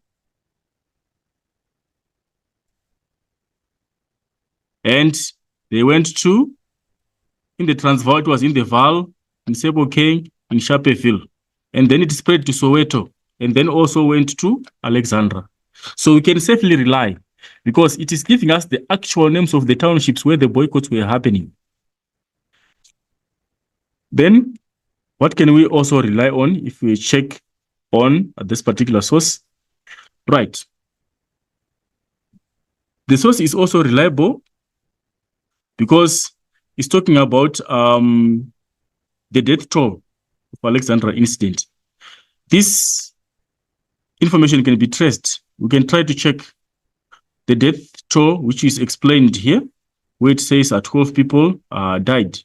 and they went to, in the Transvaal, it was in the Vaal, in Sebokeng, in Sharpeville. And then it spread to Soweto, and then also went to Alexandra. So we can safely rely, because it is giving us the actual names of the townships where the boycotts were happening. Then, what can we also rely on if we check on this particular source? Right. The source is also reliable because it's talking about the death toll of Alexandra incident. This information can be traced. We can try to check the death toll, which is explained here, where it says 12 people died.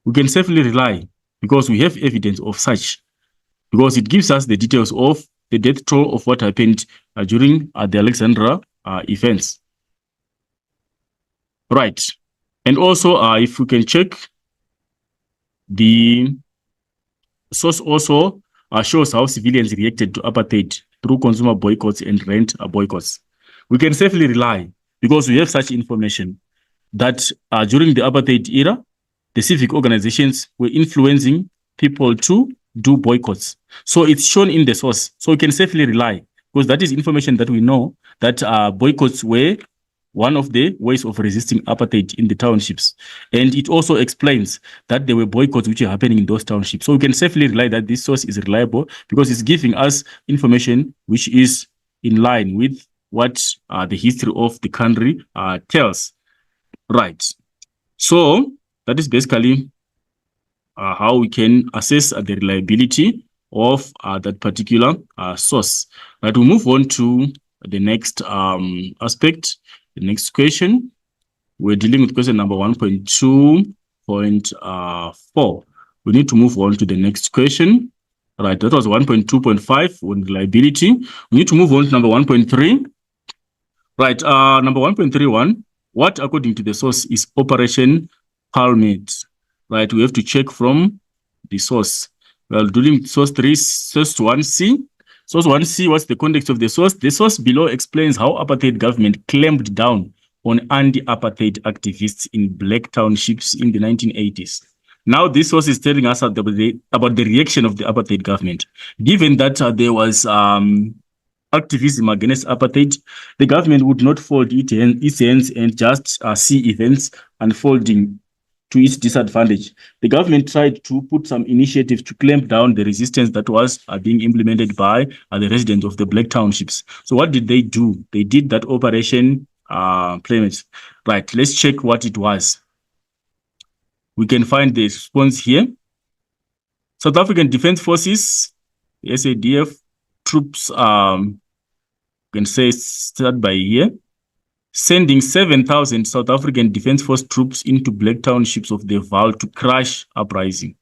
We can safely rely because we have evidence of such, because it gives us the details of the death toll of what happened during the Alexandra events. Right. And also, if we can check, the source also shows how civilians reacted to apartheid through consumer boycotts and rent boycotts. We can safely rely because we have such information that during the apartheid era, the civic organizations were influencing people to do boycotts. So it's shown in the source. So we can safely rely because that is information that we know that boycotts were one of the ways of resisting apartheid in the townships. And it also explains that there were boycotts which are happening in those townships. So we can safely rely that this source is reliable because it's giving us information which is in line with what the history of the country tells. Right. So that is basically how we can assess the reliability of that particular source. Right, we'll move on to the next aspect, the next question. We're dealing with question number 1.2.4. We need to move on to the next question. Right, that was 1.2.5 on reliability. We need to move on to number 1.3. Right, number 1.31. What, according to the source, is Operation Palmiet? Right, we have to check from the source. Well, doing source 3, source 1C. Source 1C, what's the context of the source? The source below explains how apartheid government clamped down on anti-apartheid activists in black townships in the 1980s. Now, this source is telling us about the reaction of the apartheid government. Given that there was activism against apartheid, the government would not fold its hands and just see events unfolding to its disadvantage. The government tried to put some initiatives to clamp down the resistance that was being implemented by the residents of the black townships. So what did they do? They did that Operation Palmiet. Right, let's check what it was. We can find the response here. South African Defense Forces, the SADF troops, can say start by here, sending 7,000 South African Defense Force troops into black townships of the Vaal to crush uprising.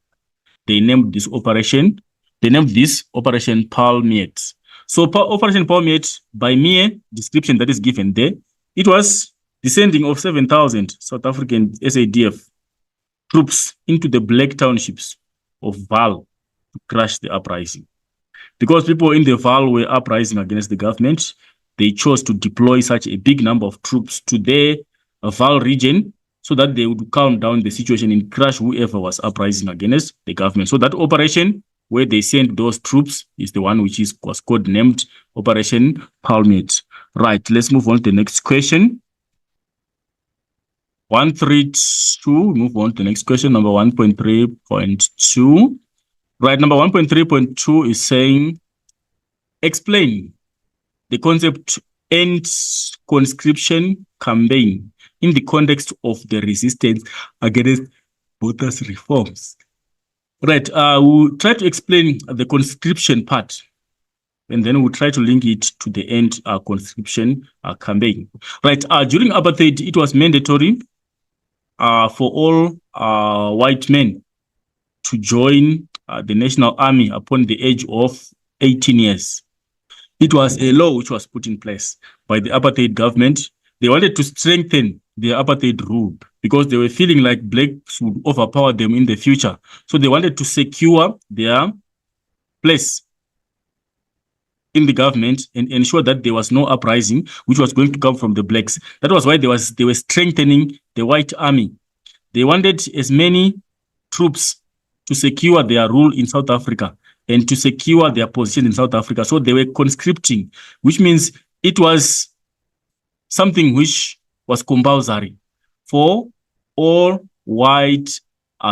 They named this Operation Palmiet. So Operation Palmiet, by mere description that is given there, it was the sending of 7,000 South African SADF troops into the black townships of Vaal to crush the uprising. Because people in the Vaal were uprising against the government, they chose to deploy such a big number of troops to their Vaal region so that they would calm down the situation and crush whoever was uprising against the government. So that operation where they sent those troops is the one which was codenamed Operation Palmiet. Right, let's move on to the next question. 132, move on to the next question, number 1.3.2. Right, number 1.3.2 is saying, explain the concept End Conscription Campaign in the context of the resistance against voters' reforms. Right, we'll try to explain the conscription part, and then we'll try to link it to the End Conscription Campaign. Right, during apartheid, it was mandatory for all white men to join the National Army upon the age of 18 years. It was a law which was put in place by the apartheid government. They wanted to strengthen the apartheid rule because they were feeling like blacks would overpower them in the future. So they wanted to secure their place in the government and ensure that there was no uprising which was going to come from the blacks. That was why they were strengthening the white army. They wanted as many troops to secure their rule in South Africa and to secure their position in South Africa. So they were conscripting, which means it was something which was compulsory for all white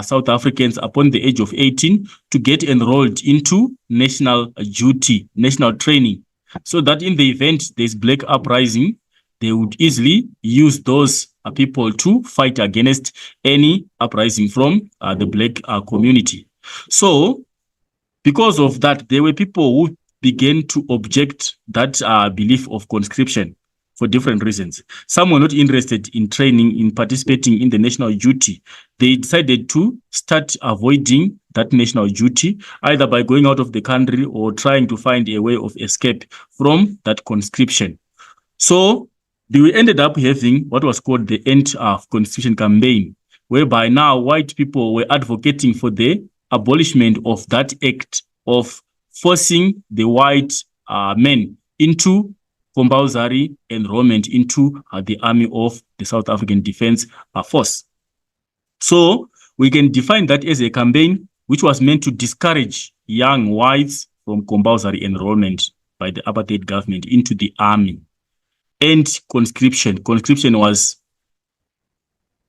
South Africans upon the age of 18 to get enrolled into national duty, national training, so that in the event there's black uprising, they would easily use those people to fight against any uprising from the black community. So because of that, there were people who began to object that belief of conscription for different reasons. Some were not interested in training, in participating in the national duty. They decided to start avoiding that national duty, either by going out of the country or trying to find a way of escape from that conscription. So we ended up having what was called the End Conscription Campaign, whereby now white people were advocating for the abolishment of that act of forcing the white men into compulsory enrollment into the army of the South African Defense Force. So we can define that as a campaign which was meant to discourage young whites from compulsory enrollment by the apartheid government into the army. And conscription was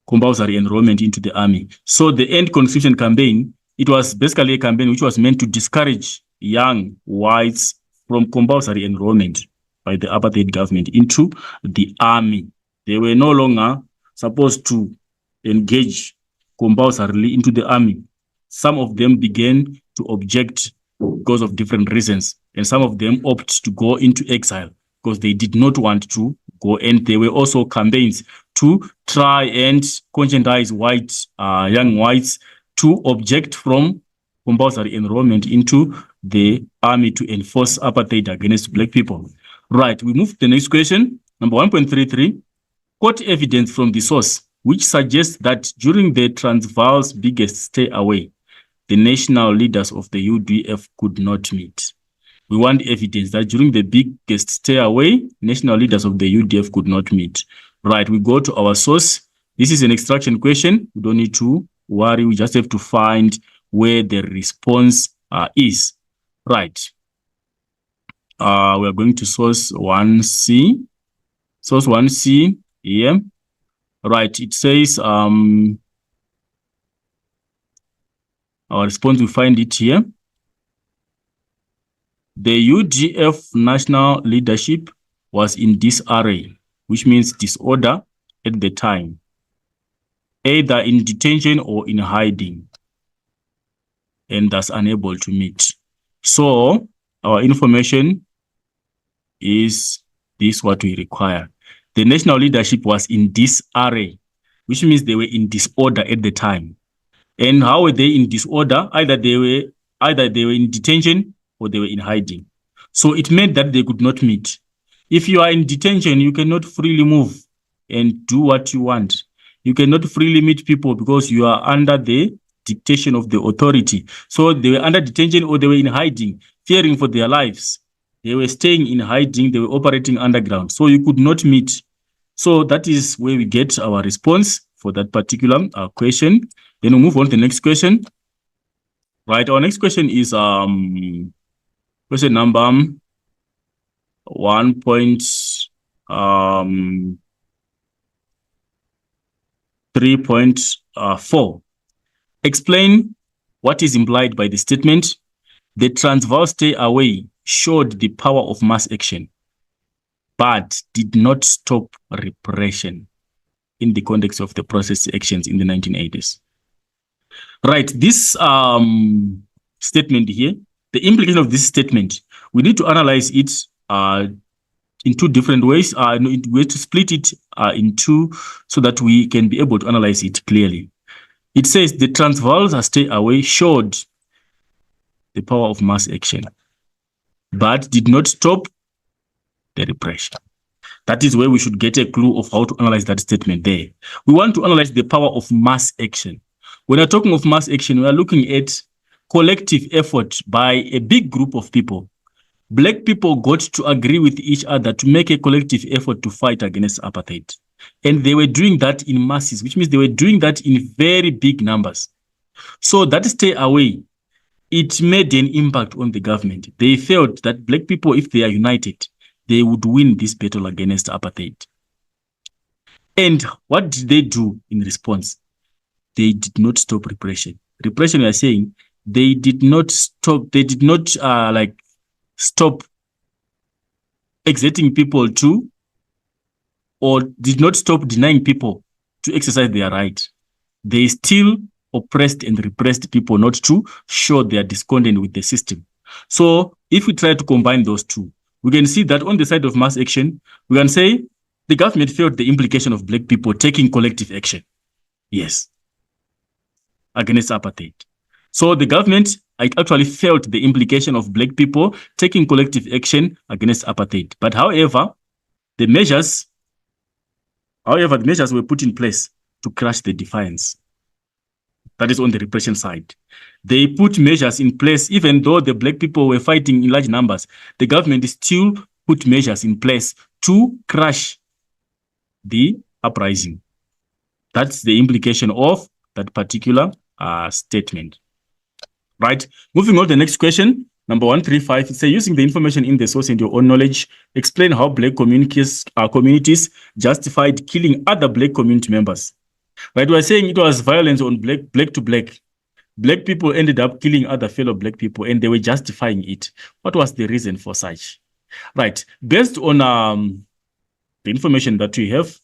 compulsory enrollment into the army. So the End Conscription Campaign, it was basically a campaign which was meant to discourage young whites from compulsory enrollment by the apartheid government into the army. They were no longer supposed to engage compulsorily into the army. Some of them began to object because of different reasons, and some of them opted to go into exile because they did not want to go. And there were also campaigns to try and conscientize young whites to object from compulsory enrollment into the army to enforce apartheid against black people. Right, we move to the next question. Number 1.33, quote evidence from the source which suggests that during the Transvaal's biggest stay away, the national leaders of the UDF could not meet. We want evidence that during the biggest stay away, national leaders of the UDF could not meet. Right, we go to our source. This is an extraction question. We don't need to worry. We just have to find where the response is. Right. We are going to source 1C. Source 1C here. Right, it says our response, we find it here. The UDF national leadership was in disarray, which means disorder at the time, either in detention or in hiding, and thus unable to meet. So our information is this what we require. The national leadership was in disarray, which means they were in disorder at the time. And how were they in disorder? Either they were in detention or they were in hiding. So it meant that they could not meet. If you are in detention, you cannot freely move and do what you want. You cannot freely meet people because you are under the dictation of the authority. So they were under detention or they were in hiding, fearing for their lives. They were staying in hiding. They were operating underground. So you could not meet. So that is where we get our response for that particular question. Then we move on to the next question. Right, our next question is question number 1.3.4. Explain what is implied by the statement, the Transvaal stay away showed the power of mass action, but did not stop repression in the context of the process actions in the 1980s. Right, this statement here, the implication of this statement, we need to analyze it in two different ways. We have to split it in two so that we can be able to analyze it clearly. It says the Transvaal's stay away showed the power of mass action, but did not stop the repression. That is where we should get a clue of how to analyze that statement there. We want to analyze the power of mass action. When we're talking of mass action, we are looking at collective effort by a big group of people. Black people got to agree with each other to make a collective effort to fight against apartheid. And they were doing that in masses, which means they were doing that in very big numbers. So that stay away, it made an impact on the government. They felt that black people, if they are united, they would win this battle against apartheid. And what did they do in response? They did not stop repression. Repression, we are saying, they did not stop, stop exerting people to, or did not stop denying people to exercise their right. They still oppressed and repressed people not to show their discontent with the system. So if we try to combine those two, we can see that on the side of mass action, we can say the government felt the implication of black people taking collective action. Yes. Against apartheid. So the government actually felt the implication of black people taking collective action against apartheid. But however, the measures were put in place to crush the defiance. That is on the repression side. They put measures in place, even though the black people were fighting in large numbers, the government still put measures in place to crush the uprising. That's the implication of that particular statement. Right. Moving on to the next question, number 135. It says, using the information in the source and your own knowledge, explain how black communities justified killing other black community members. Right. We're saying it was violence on black to black. Black people ended up killing other fellow black people and they were justifying it. What was the reason for such? Right. Based on the information that we have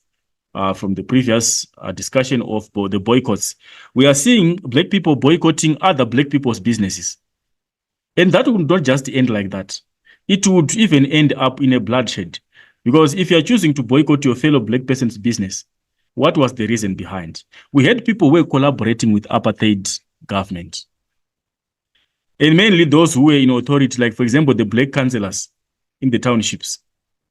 from the previous discussion of the boycotts, we are seeing black people boycotting other black people's businesses. And that would not just end like that. It would even end up in a bloodshed. Because if you're choosing to boycott your fellow black person's business, what was the reason behind? We had people who were collaborating with apartheid government. And mainly those who were in authority, like, for example, the black councillors in the townships.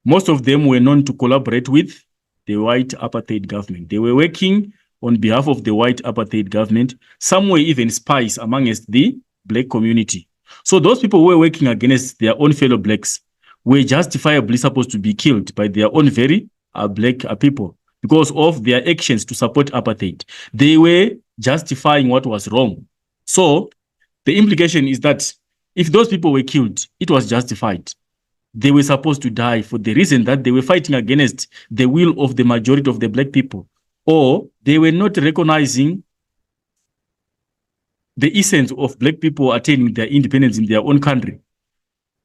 Most of them were known to collaborate with the white apartheid government. They were working on behalf of the white apartheid government. Some were even spies amongst the black community. So those people who were working against their own fellow blacks were justifiably supposed to be killed by their own very black people because of their actions to support apartheid. They were justifying what was wrong. So the implication is that if those people were killed, it was justified. They were supposed to die for the reason that they were fighting against the will of the majority of the black people, or they were not recognizing the essence of black people attaining their independence in their own country.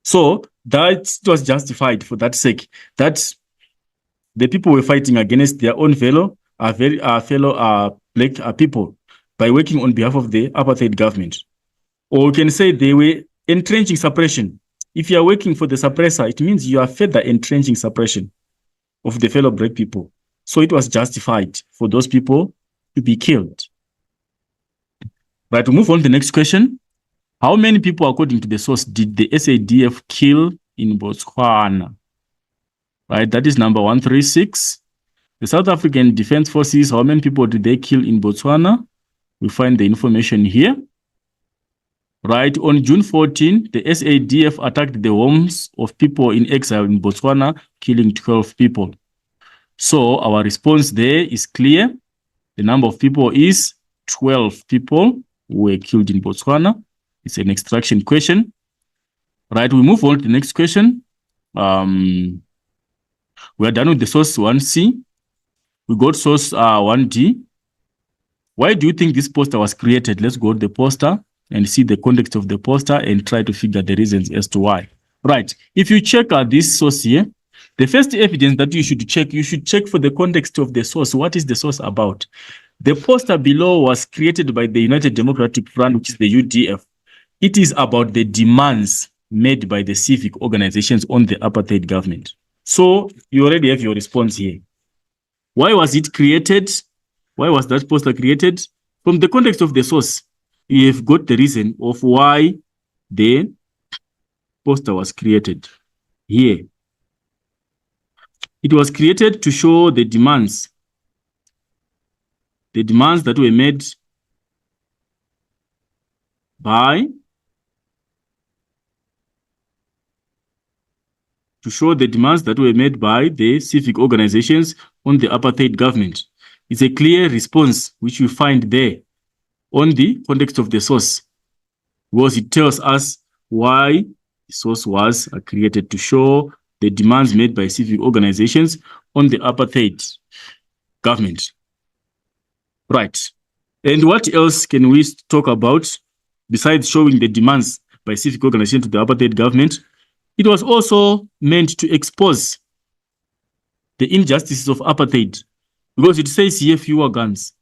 So that was justified for that sake, that the people were fighting against their own fellow black people by working on behalf of the apartheid government. Or we can say they were entrenching suppression. If you are working for the suppressor, it means you are further entrenching suppression of the fellow black people. So it was justified for those people to be killed. Right, we move on to the next question. How many people, according to the source, did the SADF kill in Botswana? Right, that is number 136. The South African Defense Forces, how many people did they kill in Botswana? We find the information here. Right, on June 14, the SADF attacked the homes of people in exile in Botswana, killing 12 people. So our response there is clear. The number of people is 12 people who were killed in Botswana. It's an extraction question. Right, we move on to the next question. We are done with the source 1C. We got source 1D. Why do you think this poster was created? Let's go to the poster and see the context of the poster and try to figure the reasons as to why. Right, if you check this source here, the first evidence that you should check for the context of the source. What is the source about? The poster below was created by the United Democratic Front, which is the UDF. It is about the demands made by the civic organizations on the apartheid government. So you already have your response here. Why was it created? Why was that poster created? From the context of the source, you have got the reason of why the poster was created here. It was created to show the demands that were made by the civic organizations on the apartheid government. It's a clear response which you find there on the context of the source, because it tells us why the source was created, to show the demands made by civic organizations on the apartheid government. Right. And what else can we talk about besides showing the demands by civic organizations to the apartheid government? It was also meant to expose the injustices of apartheid, because it says here fewer guns.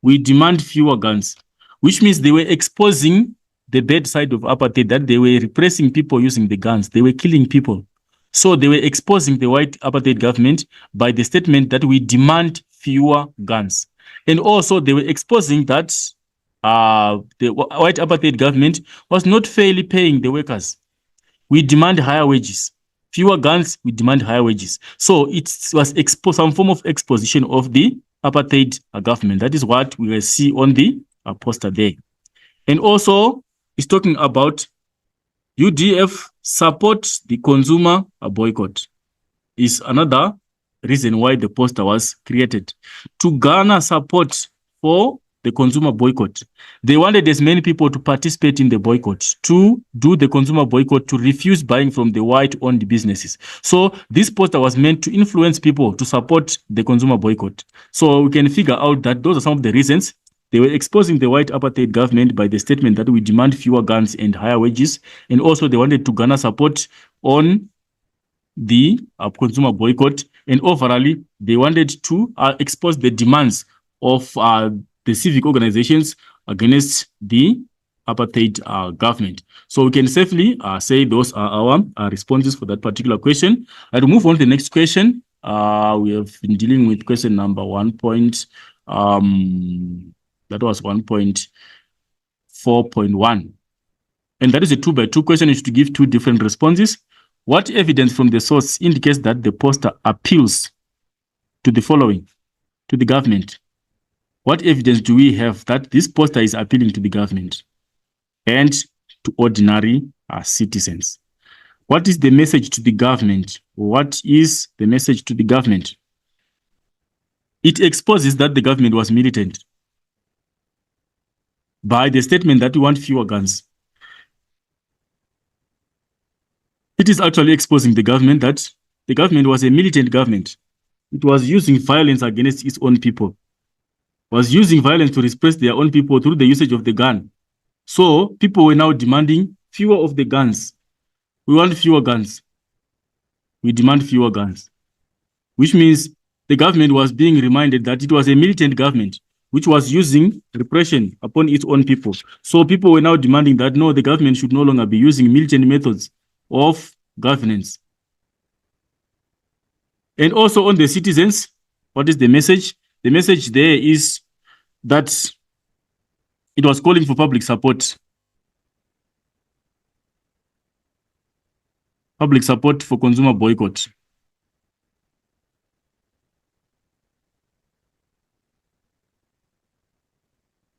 We demand fewer guns, which means they were exposing the bad side of apartheid, that they were repressing people using the guns. They were killing people. So they were exposing the white apartheid government by the statement that we demand fewer guns. And also they were exposing that the white apartheid government was not fairly paying the workers. We demand higher wages. Fewer guns, we demand higher wages. So it was some form of exposition of the apartheid government. That is what we will see on the poster there. And also, it's talking about UDF support the consumer boycott. Is another reason why the poster was created, to garner support for the consumer boycott. They wanted as many people to participate in the boycott, to do the consumer boycott, to refuse buying from the white-owned businesses. So this poster was meant to influence people to support the consumer boycott. So we can figure out that those are some of the reasons. They were exposing the white apartheid government by the statement that we demand fewer guns and higher wages. And also they wanted to garner support on the consumer boycott. And overall, they wanted to expose the demands of the civic organizations against the apartheid government. So we can safely say those are our responses for that particular question. I'll move on to the next question. We have been dealing with question number 1. That was 1.4.1. And that is a 2-by-2 question. You should give 2 different responses. What evidence from the source indicates that the poster appeals to the following, to the government? What evidence do we have that this poster is appealing to the government and to ordinary citizens? What is the message to the government? What is the message to the government? It exposes that the government was militant by the statement that we want fewer guns. It is actually exposing the government that the government was a militant government. It was using violence against its own people, was using violence to repress their own people through the usage of the gun. So people were now demanding fewer of the guns. We want fewer guns. We demand fewer guns, which means the government was being reminded that it was a militant government which was using repression upon its own people. So people were now demanding that, no, the government should no longer be using militant methods of governance. And also on the citizens, what is the message? The message there is that it was calling for public support. Public support for consumer boycott.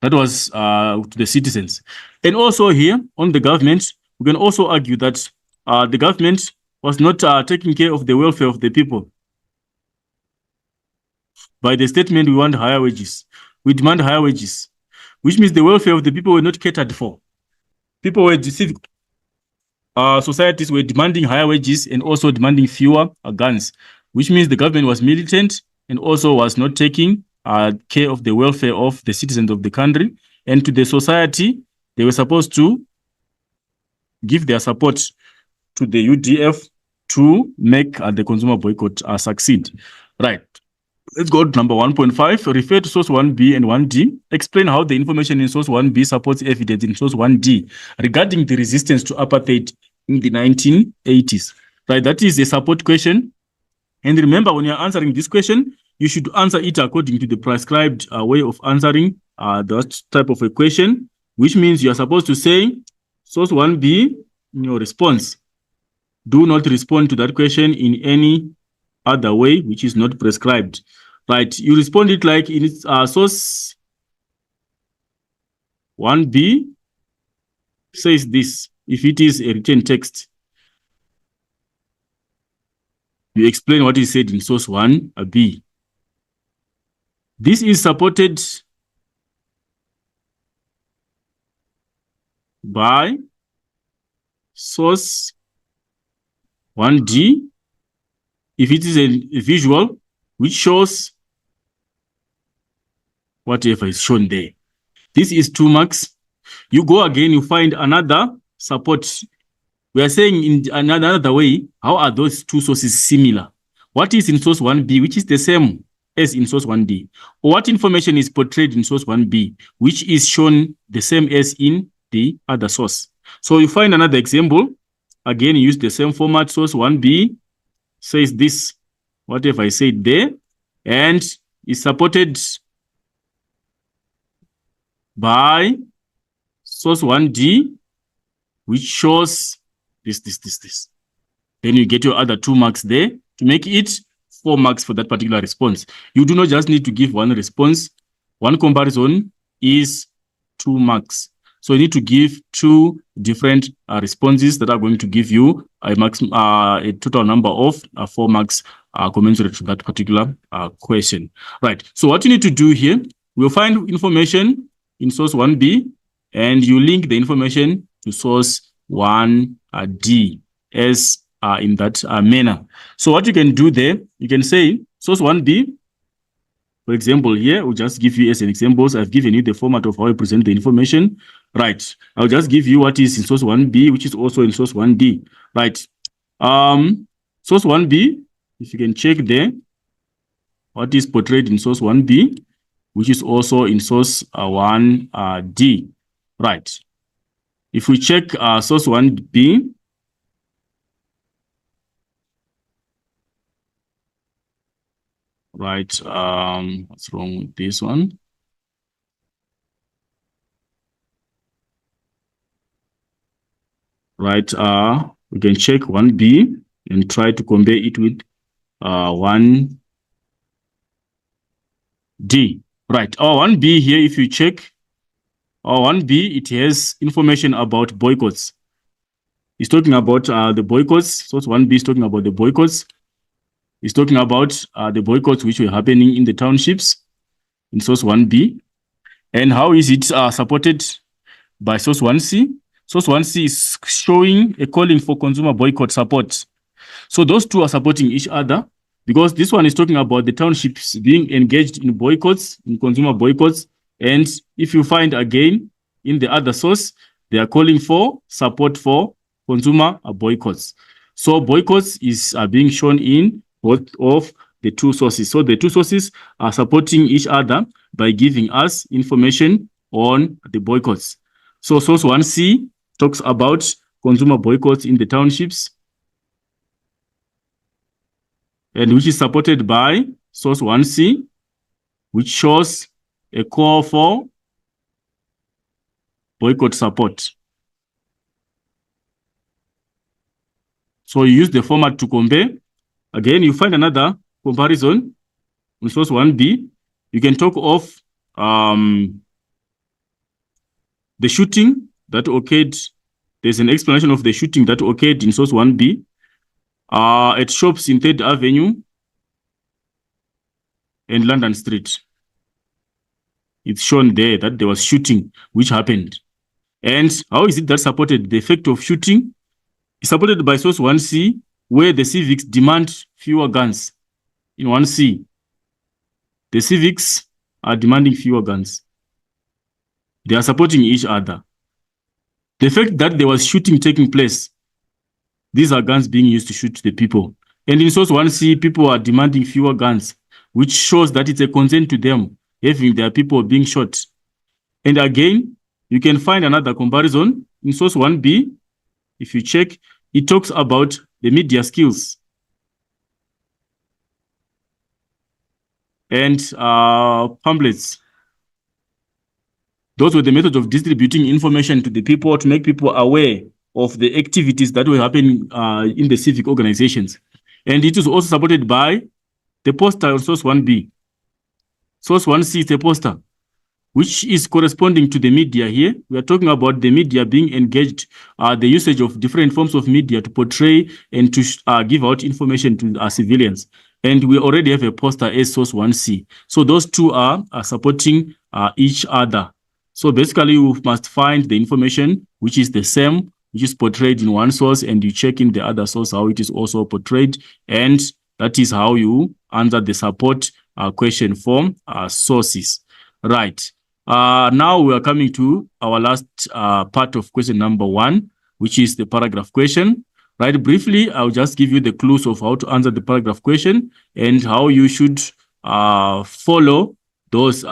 That was to the citizens. And also here on the government, we can also argue that the government was not taking care of the welfare of the people. By the statement, we want higher wages. We demand higher wages, which means the welfare of the people were not catered for. People were civic societies were demanding higher wages and also demanding fewer guns, which means the government was militant and also was not taking care of the welfare of the citizens of the country. And to the society, they were supposed to give their support to the UDF to make the consumer boycott succeed. Right. Let's go to number 1.5. Refer to source 1B and 1D. Explain how the information in source 1B supports evidence in source 1D regarding the resistance to apartheid in the 1980s. Right, that is a support question. And remember, when you're answering this question, you should answer it according to the prescribed way of answering that type of a question, which means you're supposed to say source 1B in your response. Do not respond to that question in any other way which is not prescribed. Right, you respond it like in its source 1B says this. If it is a written text, you explain what is said in source 1B. This is supported by source 1D if it is a visual which shows whatever is shown there. This is 2 marks. You go again, you find another support. We are saying in another way, how are those 2 sources similar? What is in source 1B, which is the same as in source 1D? Or what information is portrayed in source 1B, which is shown the same as in the other source? So you find another example. Again, use the same format. Source 1B says this, whatever I said there, and is supported by source 1D, which shows this. Then you get your other 2 marks there to make it 4 marks for that particular response. You do not just need to give one response. One comparison is 2 marks. So you need to give 2 different responses that are going to give you a total number of 4 marks commensurate to that particular question. Right. So what you need to do here, we'll find information in source 1B and you link the information to source 1D as in that manner. So what you can do there, you can say source 1B, for example, here, we'll just give you as an example. So I've given you the format of how I present the information. Right. I'll just give you what is in source 1B, which is also in source 1D. Right. Source 1B, if you can check there, what is portrayed in source 1B, which is also in source 1D. Right. If we check source 1B, right, what's wrong with this one? Right, we can check 1B and try to compare it with 1D. Right, our 1B here, if you check, our 1B, it has information about boycotts. It's talking about the boycotts. Source 1B is talking about the boycotts. It's talking about the boycotts which were happening in the townships in source 1B. And how is it supported by source 1C? Source 1C is showing a calling for consumer boycott support. So those two are supporting each other because this one is talking about the townships being engaged in boycotts, in consumer boycotts. And if you find again in the other source, they are calling for support for consumer boycotts. So boycotts is being shown in both of the two sources. So the two sources are supporting each other by giving us information on the boycotts. So source 1C talks about consumer boycotts in the townships, and which is supported by source 1C, which shows a call for boycott support. So you use the format to compare. Again, you find another comparison on source 1B. You can talk of the shooting that occurred. There's an explanation of the shooting that occurred in source 1B at shops in 3rd Avenue and London Street. It's shown there that there was shooting which happened. And how is it that supported the effect of shooting? It's supported by source 1C, where the civics demand fewer guns. In 1C, the civics are demanding fewer guns. They are supporting each other. The fact that there was shooting taking place, these are guns being used to shoot the people. And in source 1C, people are demanding fewer guns, which shows that it's a concern to them having their people being shot. And again, you can find another comparison in source 1B. If you check, it talks about the media skills and pamphlets. Those were the methods of distributing information to the people to make people aware of the activities that were happening in the civic organizations. And it is also supported by the poster on source 1B. Source 1C is a poster, which is corresponding to the media here. We are talking about the media being engaged, the usage of different forms of media to portray and to give out information to civilians. And we already have a poster as source 1C. So those two are supporting each other. So basically, you must find the information which is the same, which is portrayed in one source, and you check in the other source how it is also portrayed. And that is how you answer the support question from sources. Right. Now we are coming to our last part of question number 1, which is the paragraph question. Right. Briefly, I'll just give you the clues of how to answer the paragraph question and how you should follow those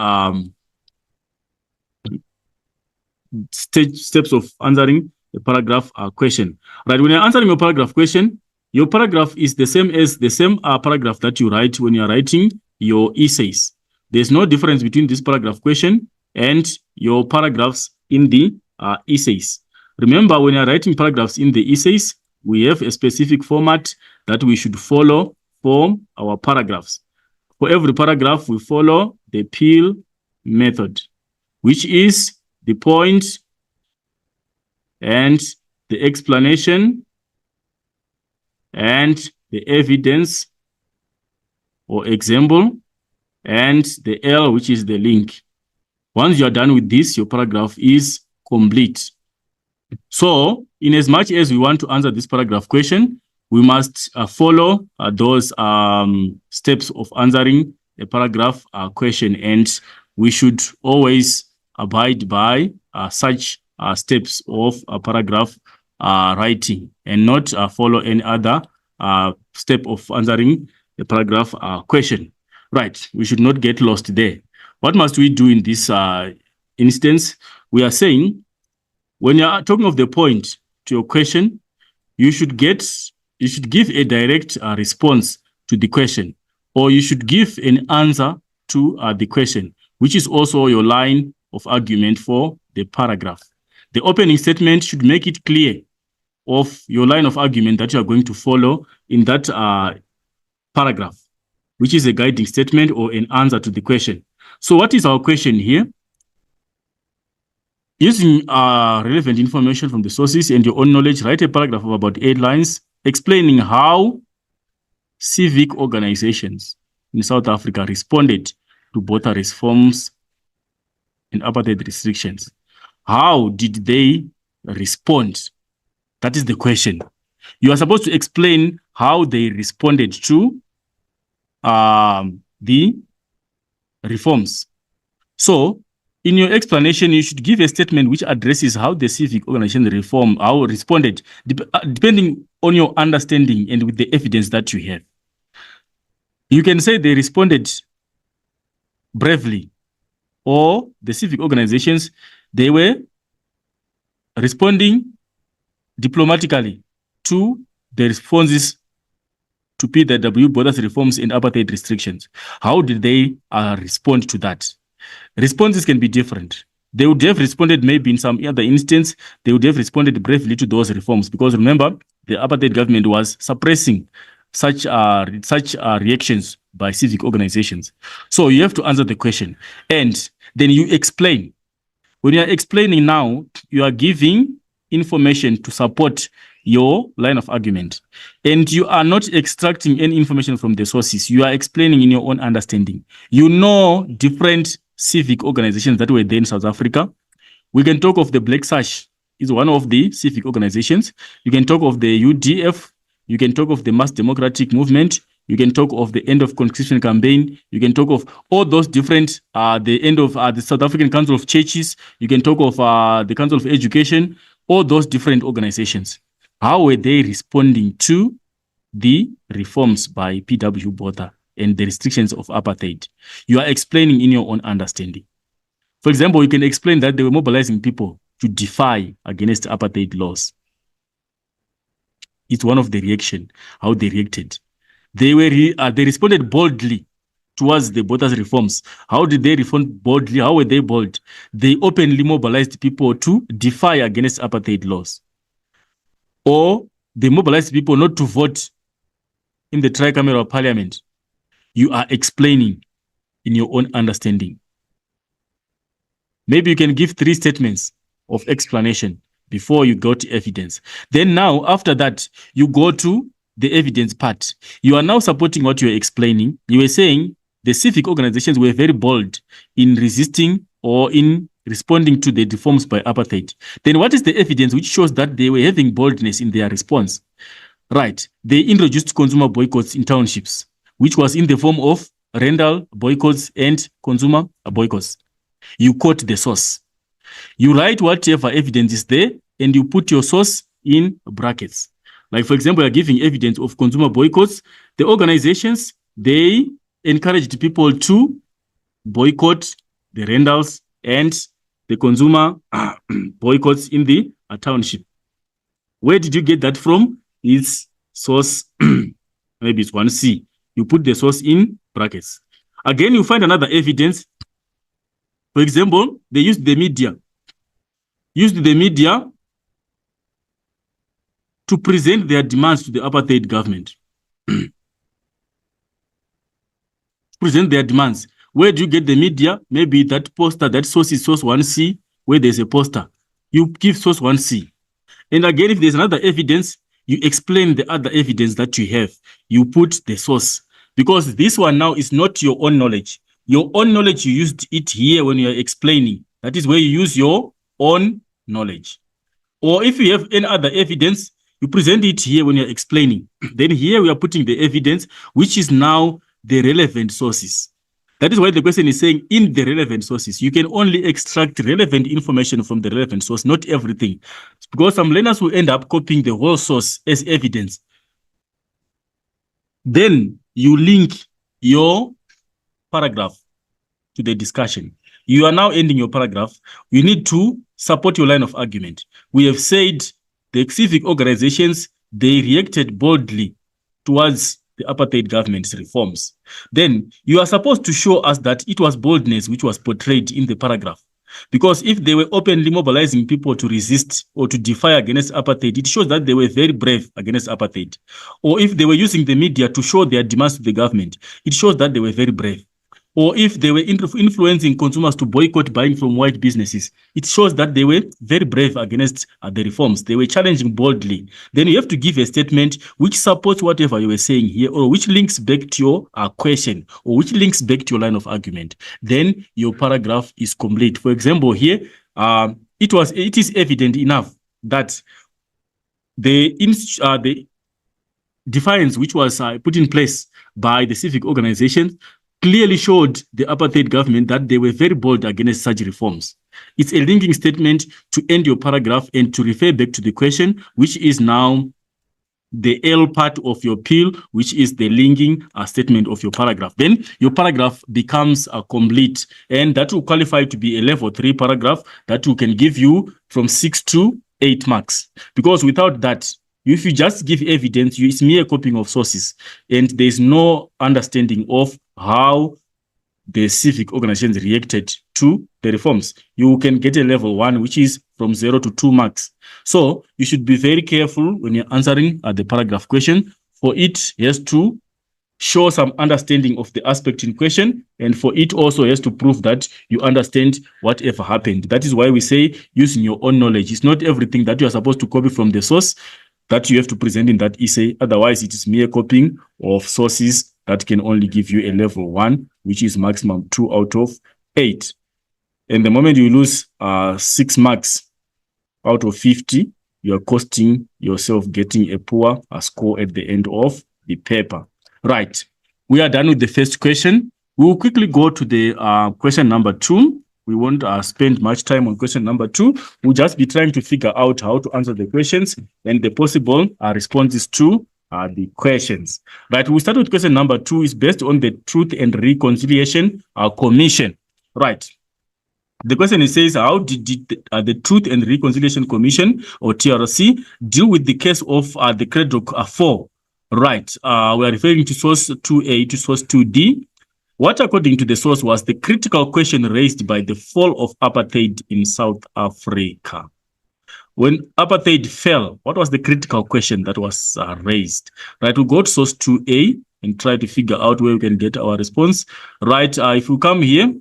steps of answering the paragraph question. Right. When you're answering your paragraph question, your paragraph is the same as the same paragraph that you write when you're writing your essays. There's no difference between this paragraph question and your paragraphs in the essays. Remember, when you're writing paragraphs in the essays, we have a specific format that we should follow for our paragraphs. For every paragraph, we follow the Peel method, which is the point and the explanation and the evidence or example and the L, which is the link. Once you are done with this, your paragraph is complete. So, in as much as we want to answer this paragraph question, we must follow those steps of answering a paragraph question, and we should always abide by such steps of paragraph writing and not follow any other step of answering the paragraph question. Right, we should not get lost there. What must we do in this instance? We are saying When you're talking of the point to your question, you should give a direct response to the question, or you should give an answer to the question, which is also your line of argument for the paragraph. The opening statement should make it clear of your line of argument that you are going to follow in that paragraph, which is a guiding statement or an answer to the question. So what is our question here? Using relevant information from the sources and your own knowledge, write a paragraph of about 8 lines explaining how civic organizations in South Africa responded to both reforms and apartheid restrictions. How did they respond? That is the question. You are supposed to explain how they responded to the reforms. So, in your explanation, you should give a statement which addresses how the civic organization how responded, depending on your understanding and with the evidence that you have. You can say they responded bravely, or the civic organizations, they were responding diplomatically to the responses to PW, borders reforms and apartheid restrictions. How did they respond to that? Responses can be different. They would have responded maybe in some other instance, they would have responded bravely to those reforms, because remember, the apartheid government was suppressing such reactions by civic organizations. So you have to answer the question, and then you explain. When you are explaining now, you are giving information to support your line of argument, and you are not extracting any information from the sources. You are explaining in your own understanding. You know different civic organizations that were there in South Africa. We can talk of the Black Sash, is one of the civic organizations. You can talk of the UDF. You can talk of the Mass Democratic Movement. You can talk of the end of Conscription Campaign. You can talk of all those different, the end of the South African Council of Churches. You can talk of the Council of Education, all those different organizations. How were they responding to the reforms by P.W. Botha and the restrictions of apartheid? You are explaining in your own understanding. For example, you can explain that they were mobilizing people to defy against apartheid laws. It's one of the reaction, how they reacted. They responded boldly towards the Botha's reforms. How did they respond boldly? How were they bold? They openly mobilized people to defy against apartheid laws. Or they mobilized people not to vote in the tricameral parliament. You are explaining in your own understanding. Maybe you can give 3 statements of explanation before you go to evidence. Then now, after that, you go to the evidence part. You are now supporting what you are explaining. You were saying the civic organizations were very bold in resisting or in responding to the reforms by apartheid. Then what is the evidence which shows that they were having boldness in their response? Right. They introduced consumer boycotts in townships, which was in the form of rental boycotts and consumer boycotts. You quote the source. You write whatever evidence is there, and you put your source in brackets. Like, for example, you're giving evidence of consumer boycotts. The organizations, they encouraged people to boycott the rentals and the consumer boycotts in the township. Where did you get that from? It's source, maybe it's 1C. You put the source in brackets. Again, you find another evidence. For example, they used the media. To present their demands to the apartheid government. Present their demands. Where do you get the media? Maybe that poster, that source is source 1C, where there's a poster. You give source 1C. And again, if there's another evidence, you explain the other evidence that you have. You put the source. Because this one now is not your own knowledge. Your own knowledge, you used it here when you're explaining. That is where you use your own knowledge. Or if you have any other evidence, you present it here when you're explaining. Then here we are putting the evidence, which is now the relevant sources. That is why the question is saying in the relevant sources. You can only extract relevant information from the relevant source, not everything. Because some learners will end up copying the whole source as evidence. Then you link your paragraph to the discussion. You are now ending your paragraph. You need to support your line of argument. We have said the civic organizations, they reacted boldly towards the apartheid government's reforms. Then you are supposed to show us that it was boldness which was portrayed in the paragraph. Because if they were openly mobilizing people to resist or to defy against apartheid, it shows that they were very brave against apartheid. Or if they were using the media to show their demands to the government, it shows that they were very brave. Or if they were influencing consumers to boycott buying from white businesses, it shows that they were very brave against the reforms. They were challenging boldly. Then you have to give a statement which supports whatever you were saying here, or which links back to your question, or which links back to your line of argument. Then your paragraph is complete. For example, here, it is evident enough that the defiance which was put in place by the civic organizations clearly showed the apartheid government that they were very bold against such reforms. It's a linking statement to end your paragraph and to refer back to the question, which is now the L part of your appeal, which is the linking statement of your paragraph. Then your paragraph becomes complete, and that will qualify to be a level 3 paragraph that will can give you from 6 to 8 marks. Because without that, if you just give evidence, it's mere copying of sources, and there's no understanding of how the civic organizations reacted to the reforms. You can get a level 1, which is from 0 to 2 marks. So you should be very careful when you're answering the paragraph question. For it has to show some understanding of the aspect in question, and for it also has to prove that you understand whatever happened. That is why we say using your own knowledge. It's not everything that you are supposed to copy from the source that you have to present in that essay. Otherwise, it is mere copying of sources that can only give you a level 1, which is maximum 2 out of 8. And the moment you lose 6 marks out of 50, you are costing yourself getting a poor score at the end of the paper. Right. We are done with the first question. We will quickly go to the question number 2. We won't spend much time on question number 2. We'll just be trying to figure out how to answer the questions and the possible responses to the questions. Right, we'll start with question number 2. Is based on the Truth and Reconciliation Commission. Right. The question says, how did the Truth and Reconciliation Commission, or TRC, deal with the case of the Cradock Four? Right. We are referring to source 2A to source 2D. What, according to the source, was the critical question raised by the fall of apartheid in South Africa? When apartheid fell, what was the critical question that was raised? Right, we'll go to source 2A and try to figure out where we can get our response. Right, if we come here,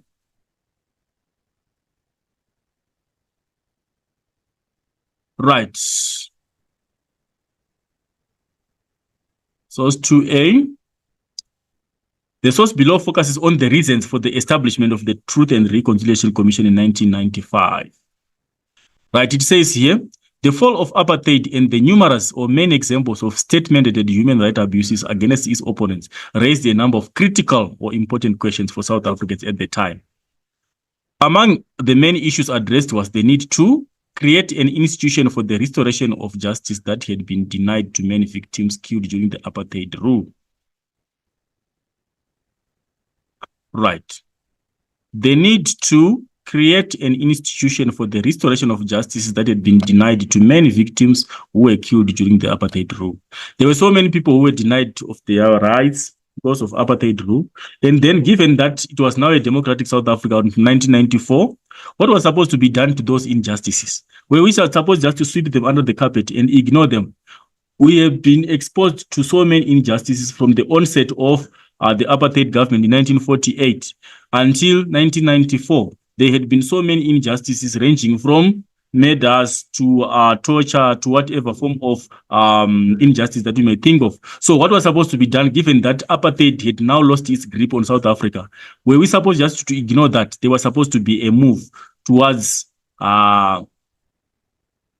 right, source 2A. The source below focuses on the reasons for the establishment of the Truth and Reconciliation Commission in 1995. Right, it says here, the fall of apartheid and the numerous or many examples of state-mandated human rights abuses against its opponents raised a number of critical or important questions for South Africans at the time. Among the many issues addressed was the need to create an institution for the restoration of justice that had been denied to many victims killed during the apartheid rule. Right. The need to create an institution for the restoration of justice that had been denied to many victims who were killed during the apartheid rule. There were so many people who were denied of their rights because of apartheid rule. And then, given that it was now a democratic South Africa in 1994, what was supposed to be done to those injustices? Well, we are supposed just to sweep them under the carpet and ignore them. We have been exposed to so many injustices from the onset of the apartheid government in 1948 until 1994. There had been so many injustices ranging from murders to torture to whatever form of injustice that you may think of. So what was supposed to be done, given that apartheid had now lost its grip on South Africa? Were we supposed just to ignore that? There was supposed to be a move towards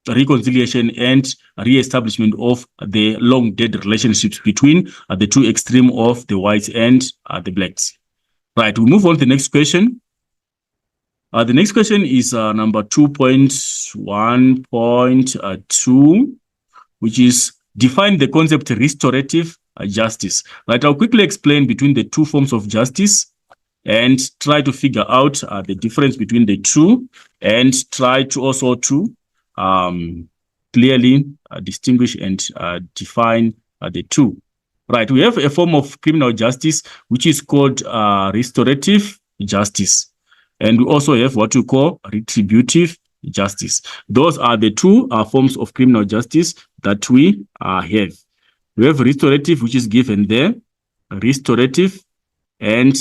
reconciliation and re-establishment of the long-dead relationships between the two extremes of the whites and the blacks. Right, we move on to the next question. The next question is number 2.1.2, which is define the concept restorative justice. Right, I'll quickly explain between the two forms of justice. and try to figure out the difference between the two, and try to also to clearly distinguish and define the two. Right, we have a form of criminal justice which is called restorative justice. And we also have what we call retributive justice. Those are the two forms of criminal justice that we have. We have restorative, which is given there, restorative, and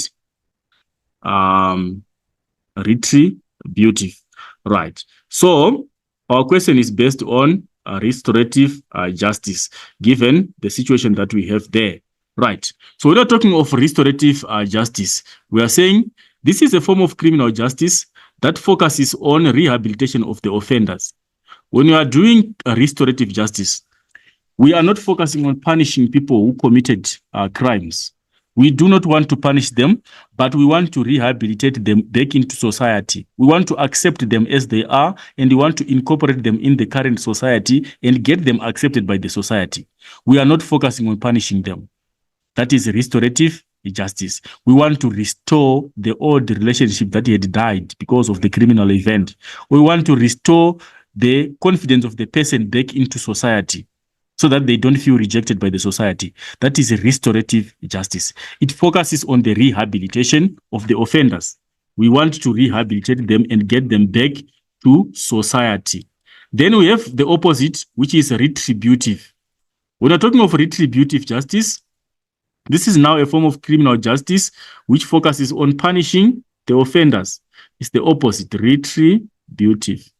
retributive. Right. So our question is based on restorative justice, given the situation that we have there. Right. So we're not talking of restorative justice. We are saying this is a form of criminal justice that focuses on rehabilitation of the offenders. When you are doing restorative justice, we are not focusing on punishing people who committed crimes. We do not want to punish them, but we want to rehabilitate them back into society. We want to accept them as they are, and we want to incorporate them in the current society and get them accepted by the society. We are not focusing on punishing them. That is restorative justice. We want to restore the old relationship that had died because of the criminal event. We want to restore the confidence of the person back into society, so that they don't feel rejected by the society. That is a restorative justice. It focuses on the rehabilitation of the offenders. We want to rehabilitate them and get them back to society. Then we have the opposite, which is retributive. When we're talking of retributive justice, this is now a form of criminal justice which focuses on punishing the offenders. It's the opposite, retributive.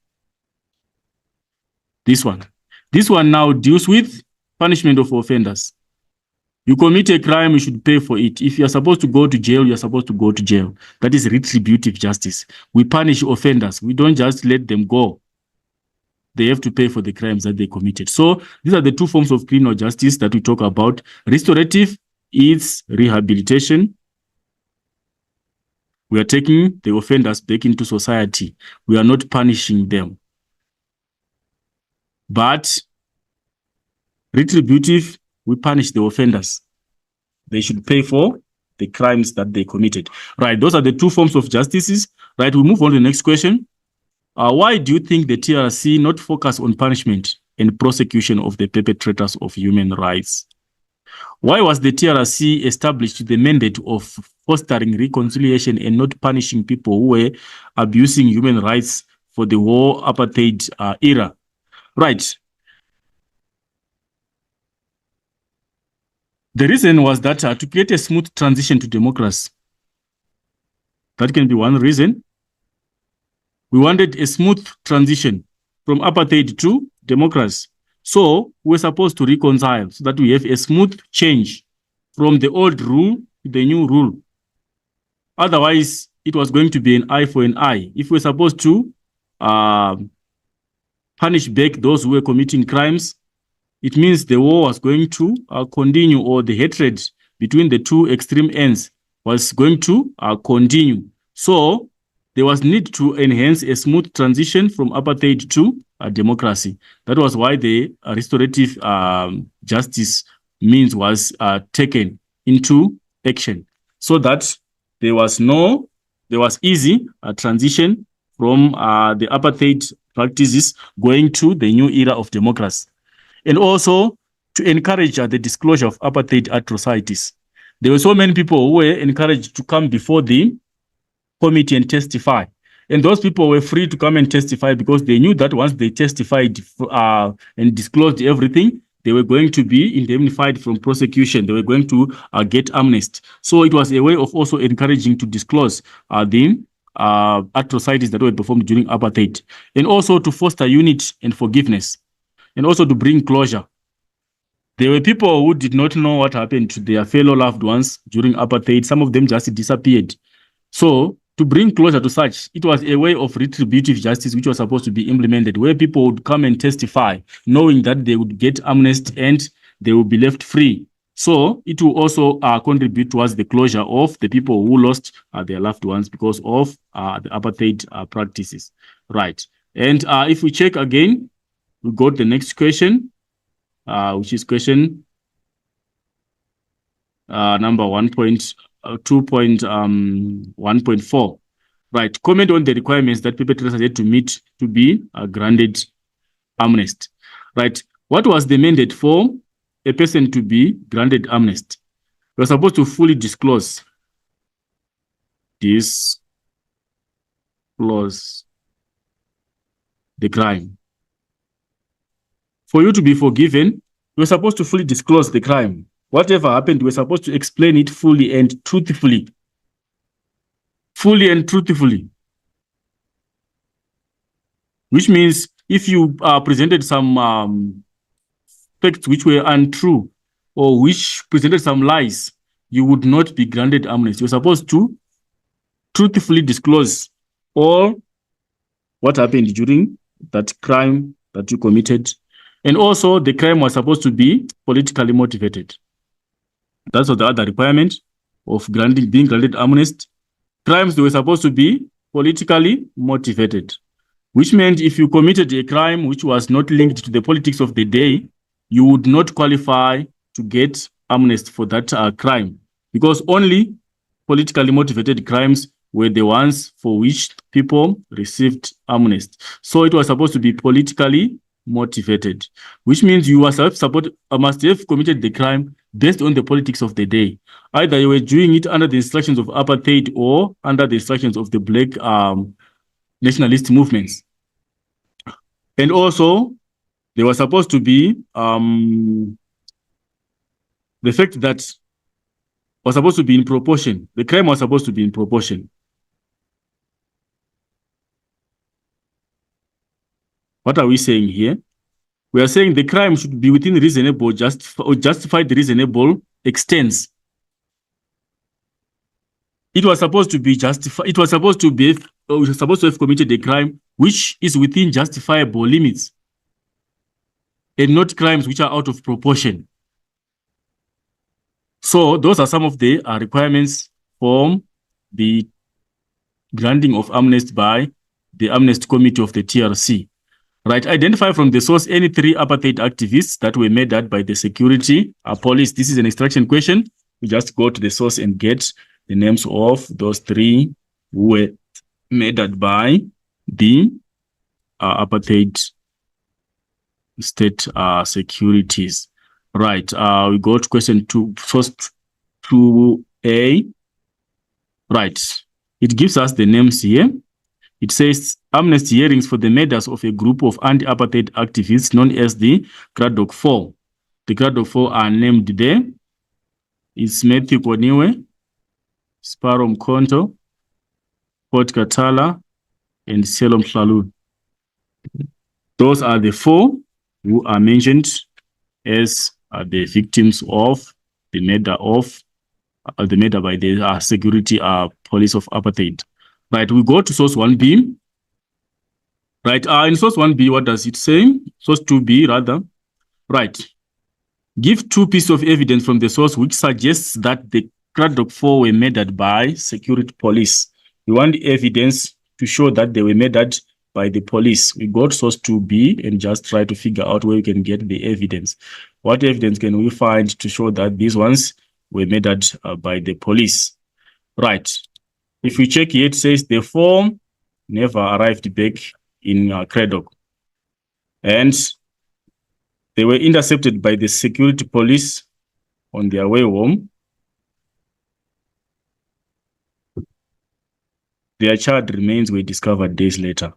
This one. This one now deals with punishment of offenders. You commit a crime, you should pay for it. If you're supposed to go to jail, you're supposed to go to jail. That is retributive justice. We punish offenders. We don't just let them go. They have to pay for the crimes that they committed. So these are the two forms of criminal justice that we talk about. Restorative is rehabilitation. We are taking the offenders back into society. We are not punishing them. But retributive, we punish the offenders. They should pay for the crimes that they committed. Right, those are the two forms of justices. Right, we move on to the next question. Why do you think the TRC not focus on punishment and prosecution of the perpetrators of human rights? Why was the TRC established with the mandate of fostering reconciliation and not punishing people who were abusing human rights for the war apartheid era? Right. The reason was that to create a smooth transition to democracy. That can be one reason. We wanted a smooth transition from apartheid to democracy. So we're supposed to reconcile so that we have a smooth change from the old rule to the new rule. Otherwise, it was going to be an eye for an eye. If we're supposed to punish back those who were committing crimes, it means the war was going to continue, or the hatred between the two extreme ends was going to continue. So there was need to enhance a smooth transition from apartheid to democracy. That was why the restorative justice means was taken into action, so that there was easy transition from the apartheid practices going to the new era of democracy. And also to encourage the disclosure of apartheid atrocities. There were so many people who were encouraged to come before the committee and testify. And those people were free to come and testify because they knew that once they testified and disclosed everything, they were going to be indemnified from prosecution. They were going to get amnesty. So it was a way of also encouraging to disclose the atrocities that were performed during apartheid, and also to foster unity and forgiveness, and also to bring closure. There were people who did not know what happened to their fellow loved ones during apartheid. Some of them just disappeared. So to bring closure to such, it was a way of retributive justice which was supposed to be implemented, where people would come and testify, knowing that they would get amnesty and they will be left free. So it will also contribute towards the closure of the people who lost their loved ones because of the apartheid practices. Right. And if we check again, we got the next question, which is question number 1.1. 2.1.4. Right. Comment on the requirements that perpetrators had to meet to be granted amnesty. Right. What was the mandate for a person to be granted amnesty? You're supposed to fully disclose the crime. For you to be forgiven, you're supposed to fully disclose the crime. Whatever happened, we're supposed to explain it fully and truthfully. Fully and truthfully. Which means if you presented some facts which were untrue or which presented some lies, you would not be granted amnesty. You're supposed to truthfully disclose all what happened during that crime that you committed. And also, the crime was supposed to be politically motivated. That's what the other requirement of being granted amnesty. Crimes, they were supposed to be politically motivated, which meant if you committed a crime which was not linked to the politics of the day, you would not qualify to get amnesty for that crime, because only politically motivated crimes were the ones for which people received amnesty. So it was supposed to be politically motivated, which means you must have committed the crime based on the politics of the day. Either you were doing it under the instructions of apartheid or under the instructions of the black nationalist movements. And also, there was supposed to be the fact that was supposed to be in proportion. The crime was supposed to be in proportion. What are we saying here? We are saying the crime should be within reasonable, justified reasonable extents. It was supposed to be justified. It was supposed to be. We were supposed to have committed a crime which is within justifiable limits, and not crimes which are out of proportion. So those are some of the requirements for the granting of amnesty by the Amnesty Committee of the TRC. Right, identify from the source any 3 apartheid activists that were murdered by the security police. This is an extraction question. We just go to the source and get the names of those 3 who were murdered by the apartheid state securities. Right, we go to question 2, first 2A. Right, it gives us the names here. It says amnesty hearings for the murders of a group of anti-apartheid activists known as the Cradock Four. The Cradock Four are named there. It's Matthew Koniwe, Sparrow Mkonto, Port Katala, and Selom Shalud. Those are the 4 who are mentioned as the victims of the murder by the security police of apartheid. Right, we go to source 1B. Right, in source 1B, what does it say? Source 2B, rather. Right, give 2 pieces of evidence from the source which suggests that the Cradock Four were murdered by security police. We want evidence to show that they were murdered by the police. We go to source 2B and just try to figure out where we can get the evidence. What evidence can we find to show that these ones were murdered by the police? Right. If we check here, it says the 4 never arrived back in Cradock. And they were intercepted by the security police on their way home. Their charred remains were discovered days later.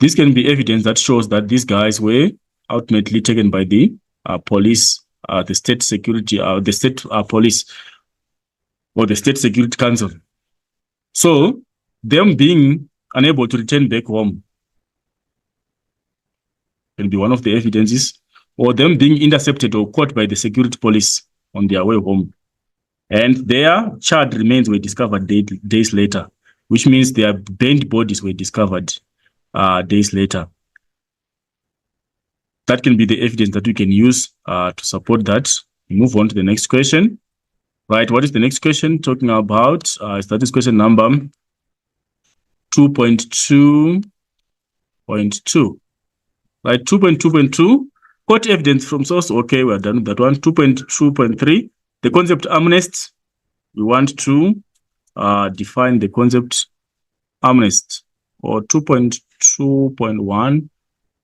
This can be evidence that shows that these guys were ultimately taken by the police, the state security, the state police, or the state security council. So, them being unable to return back home can be one of the evidences, or them being intercepted or caught by the security police on their way home. And their charred remains were discovered days later, which means their burnt bodies were discovered days later. That can be the evidence that we can use to support that. We move on to the next question. Right, what is the next question talking about? That is question number 2.2.2. Right, 2.2.2. Court evidence from source. Okay, we are done with that one. 2.2.3. The concept amnesty we want to define the concept amnesty, or 2.2.1.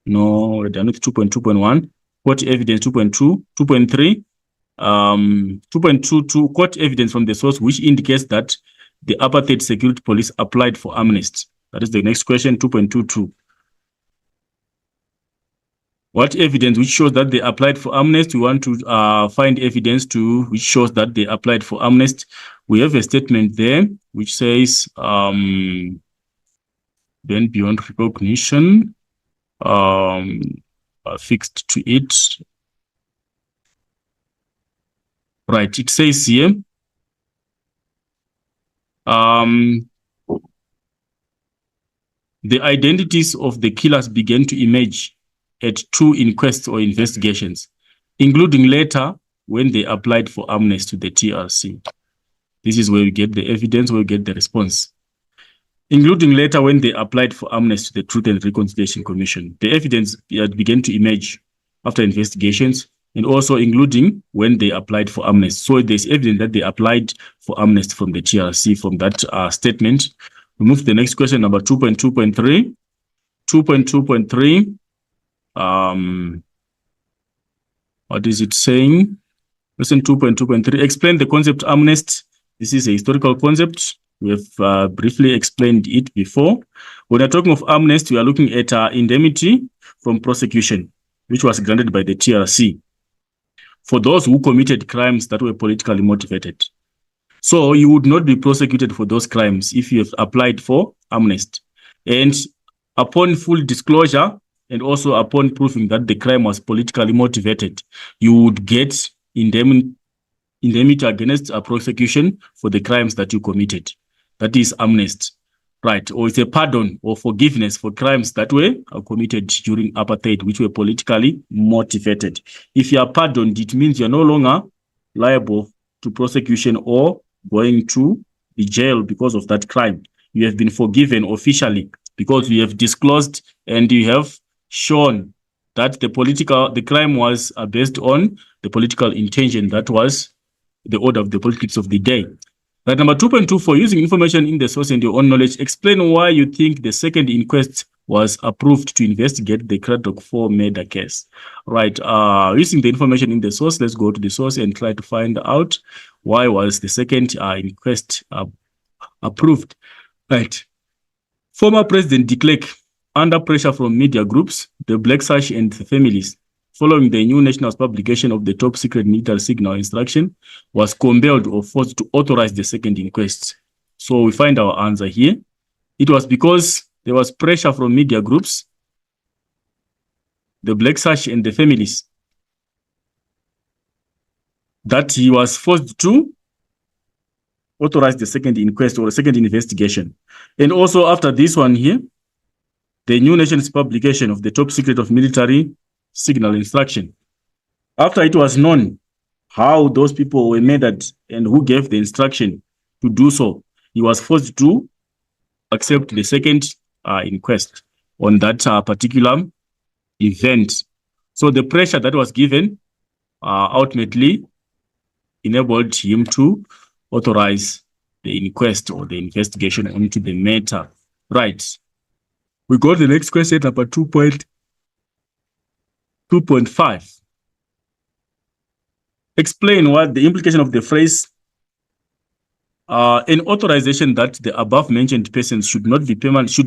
No, we're done with 2.2.1. Court evidence 2.2, 2.3. 2.22, court evidence from the source which indicates that the apartheid security police applied for amnesty. That is the next question, 2.22. What evidence which shows that they applied for amnesty? We want to find evidence which shows that they applied for amnesty. We have a statement there which says, then beyond recognition, fixed to it. Right, it says here, the identities of the killers began to emerge at 2 inquests or investigations, including later when they applied for amnesty to the TRC. This is where we get the evidence, where we get the response. Including later when they applied for amnesty to the Truth and Reconciliation Commission. The evidence began to emerge after investigations, and also including when they applied for amnesty. So there's evidence that they applied for amnesty from the TRC from that statement. We move to the next question, number 2.2.3. 2.2.3. What is it saying? Question 2.2.3. Explain the concept amnesty. This is a historical concept. We have briefly explained it before. When we're talking of amnesty, we are looking at indemnity from prosecution, which was granted by the TRC for those who committed crimes that were politically motivated. So you would not be prosecuted for those crimes if you have applied for amnesty. And upon full disclosure, and also upon proving that the crime was politically motivated, you would get indemnity against a prosecution for the crimes that you committed. That is amnesty, right? Or it's a pardon or forgiveness for crimes that were committed during apartheid, which were politically motivated. If you are pardoned, it means you're no longer liable to prosecution or going to the jail because of that crime. You have been forgiven officially because you have disclosed and you have shown that the crime was based on the political intention that was the order of the politics of the day. Right, number 2.2, for using information in the source and your own knowledge, explain why you think the second inquest was approved to investigate the Cradock Four murder case. Right, using the information in the source, let's go to the source and try to find out why was the second inquest approved. Right, former President de Klerk, under pressure from media groups, the Black Sash and the families, following the new national publication of the top secret military signal instruction, was compelled or forced to authorize the second inquest. So we find our answer here. It was because there was pressure from media groups, the Black Sash and the families, that he was forced to authorize the second inquest or the second investigation. And also after this one here, the new nation's publication of the top secret of military signal instruction. After it was known how those people were murdered and who gave the instruction to do so, he was forced to accept the second inquest on that particular event. So the pressure that was given ultimately enabled him to authorize the inquest or the investigation into the matter. Right. We go to the next question, number 2.5. Explain what the implication of the phrase an authorization that the above mentioned persons should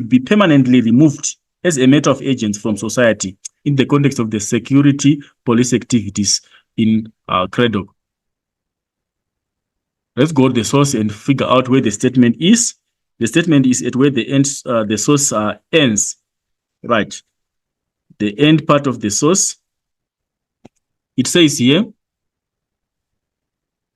be permanently removed as a matter of agents from society in the context of the security police activities in Cradock. Let's go to the source and figure out where the statement is. The statement is at where the source ends. Right. The end part of the source. It says here,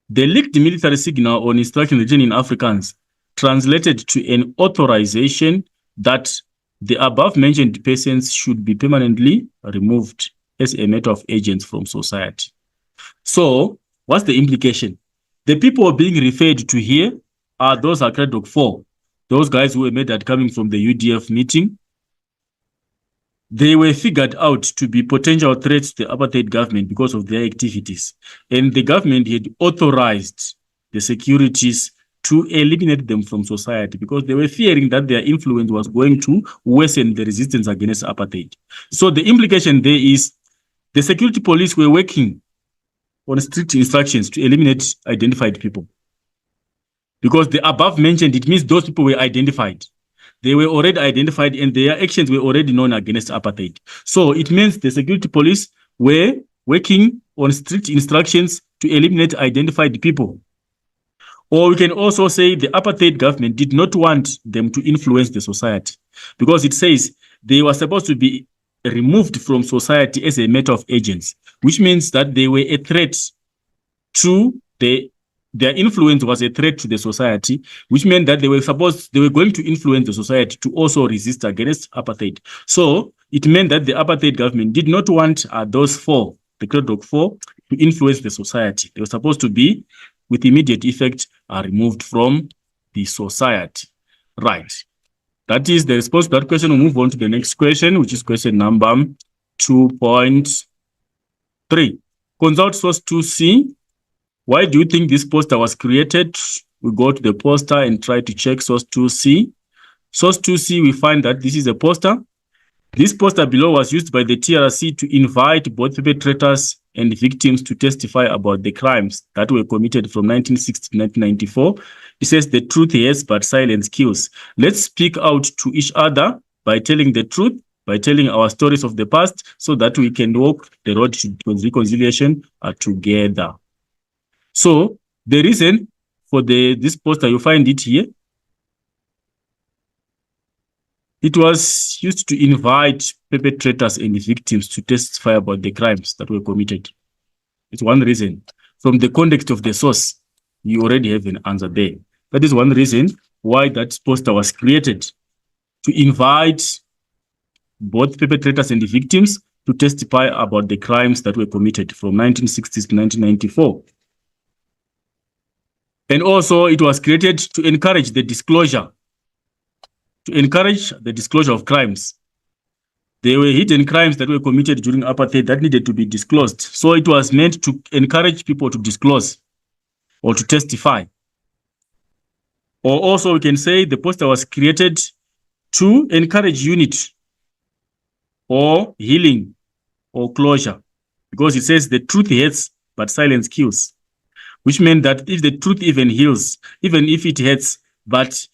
the leaked military signal on instruction written in Afrikaans translated to an authorization that the above mentioned persons should be permanently removed as a matter of agents from society. So, what's the implication? The people being referred to here are those are Cradock Four, those guys who were murdered coming from the UDF meeting. They were figured out to be potential threats to the apartheid government because of their activities. And the government had authorized the securities to eliminate them from society because they were fearing that their influence was going to worsen the resistance against apartheid. So the implication there is the security police were working on strict instructions to eliminate identified people. Because the above mentioned, it means those people were identified. They were already identified and their actions were already known against apartheid. So it means the security police were working on strict instructions to eliminate identified people. Or we can also say the apartheid government did not want them to influence the society because it says they were supposed to be removed from society as a matter of agents, which means that they were a threat to their influence was a threat to the society, which meant that they were going to influence the society to also resist against apartheid. So it meant that the apartheid government did not want those four, the Cradock Four, to influence the society. They were supposed to be, with immediate effect, are removed from the society. Right. That is the response to that question. We'll move on to the next question, which is question number 2.3. Consult source 2C. Why do you think this poster was created? We go to the poster and try to check source 2C. Source 2C, we find that this is a poster. This poster below was used by the TRC to invite both perpetrators and victims to testify about the crimes that were committed from 1960 to 1994. It says the truth hurts, but silence kills. Let's speak out to each other by telling the truth, by telling our stories of the past, so that we can walk the road to reconciliation together. So the reason for this poster, you find it here. It was used to invite perpetrators and victims to testify about the crimes that were committed. It's one reason. From the context of the source, you already have an answer there. That is one reason why that poster was created, to invite both perpetrators and the victims to testify about the crimes that were committed from 1960s to 1994. And also, it was created to encourage the disclosure of crimes. There were hidden crimes that were committed during apartheid that needed to be disclosed. So it was meant to encourage people to disclose or to testify. Or also we can say the poster was created to encourage unity or healing or closure, because it says the truth hurts, but silence kills, which meant that if the truth even heals, even if it hurts, but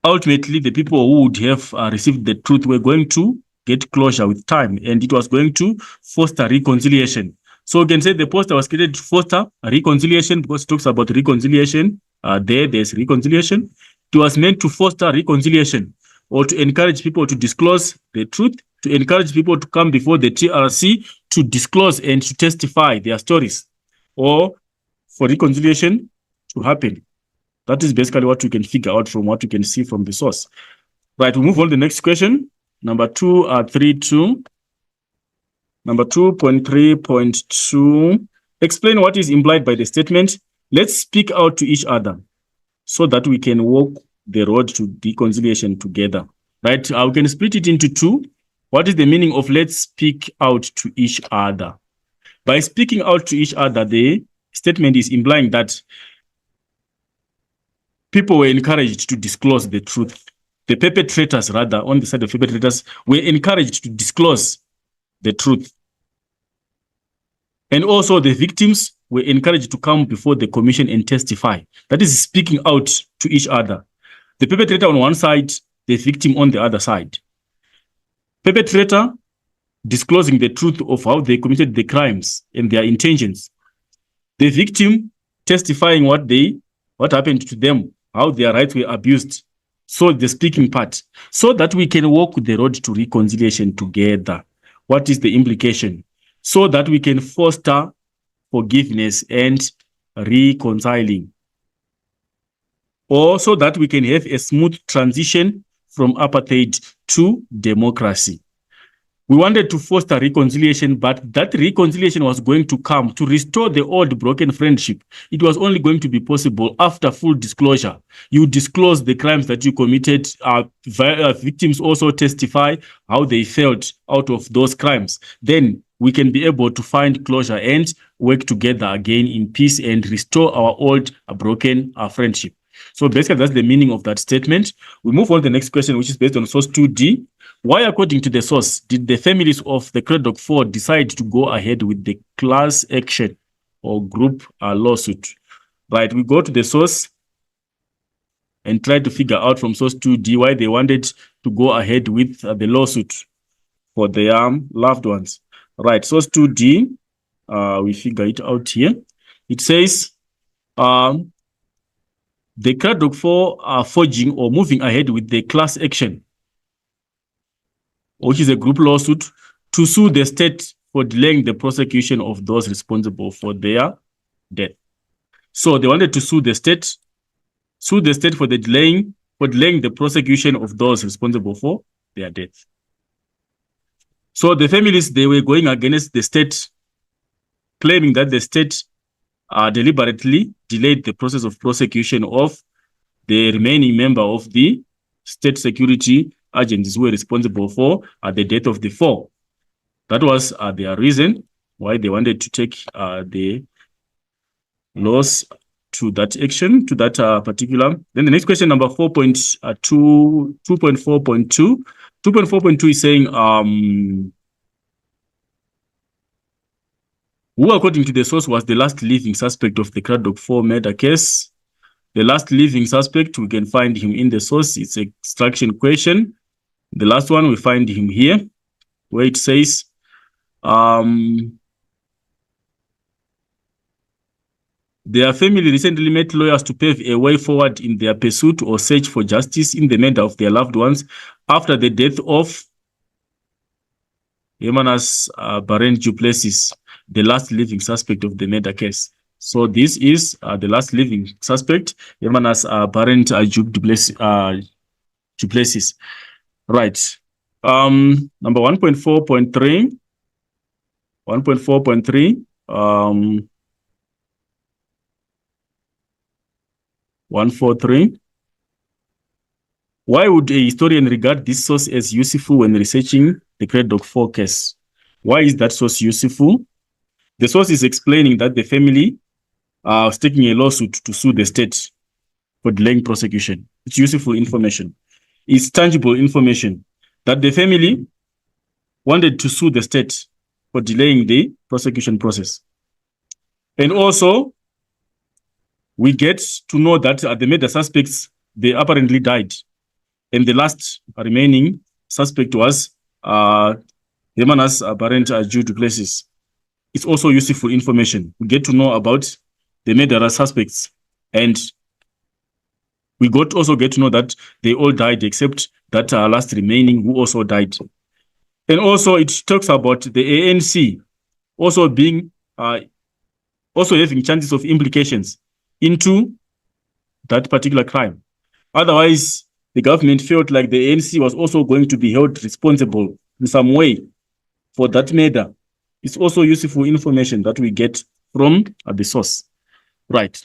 ultimately the people who would have received the truth were going to get closure with time, and it was going to foster reconciliation. So we can say the poster was created to foster reconciliation because it talks about reconciliation. There's reconciliation. It was meant to foster reconciliation or to encourage people to disclose the truth, to encourage people to come before the TRC to disclose and to testify their stories, or for reconciliation to happen. That is basically what you can figure out from what you can see from the source. Right, we'll move on to the next question. Number 2.3.2. Number 2.3.2. Explain what is implied by the statement. Let's speak out to each other so that we can walk the road to reconciliation together. Right, we can split it into two. What is the meaning of let's speak out to each other? By speaking out to each other, the statement is implying that people were encouraged to disclose the truth. The perpetrators, rather, on the side of perpetrators, were encouraged to disclose the truth. And also the victims were encouraged to come before the commission and testify. That is speaking out to each other. The perpetrator on one side, the victim on the other side. Perpetrator disclosing the truth of how they committed the crimes and their intentions. The victim testifying what happened to them, how their rights were abused. So the speaking part, so that we can walk the road to reconciliation together. What is the implication? So that we can foster forgiveness and reconciling. Or so that we can have a smooth transition from apartheid to democracy. We wanted to foster reconciliation, but that reconciliation was going to come to restore the old broken friendship. It was only going to be possible after full disclosure. You disclose the crimes that you committed. Victims also testify how they felt out of those crimes. Then we can be able to find closure and work together again in peace and restore our old broken friendship. So basically, that's the meaning of that statement. We move on to the next question, which is based on source 2D. Why, according to the source, did the families of the Cradock Four decide to go ahead with the class action or group lawsuit? Right, we go to the source and try to figure out from source 2D why they wanted to go ahead with the lawsuit for their loved ones. Right, source 2D, we figure it out here. It says, the Cradock Four are forging or moving ahead with the class action, which is a group lawsuit, to sue the state for delaying the prosecution of those responsible for their death. So they wanted to sue the state for delaying the prosecution of those responsible for their death. So the families, they were going against the state, claiming that the state deliberately delayed the process of prosecution of the remaining member of the state security agencies who were responsible for the death of the four. That was their reason why they wanted to take the laws to that action, to that particular. Then the next question, number 2.4.2. 2.4.2 is saying, who, according to the source, was the last living suspect of the Cradock Four murder case? The last living suspect, we can find him in the source. It's an extraction question. The last one, we find him here, where it says, their family recently met lawyers to pave a way forward in their pursuit or search for justice in the murder of their loved ones after the death of Hermanus Barent du Plessis, the last living suspect of the murder case. So this is the last living suspect, Hermanus Barent du Plessis. Right. Number 1.4.3. 1.4.3. 143. Why would a historian regard this source as useful when researching the Cradock Four case? Why is that source useful? The source is explaining that the family was taking a lawsuit to sue the state for delaying prosecution. It's useful information. It's tangible information that the family wanted to sue the state for delaying the prosecution process. And also, we get to know that the murder suspects, they apparently died. And the last remaining suspect was Hermanus Barent du Plessis. It's also useful information. We get to know about the murderer suspects. And we also get to know that they all died except that last remaining who also died. And also it talks about the ANC also being, also having chances of implications into that particular crime. Otherwise, the government felt like the ANC was also going to be held responsible in some way for that murder. It's also useful information that we get from the source. Right.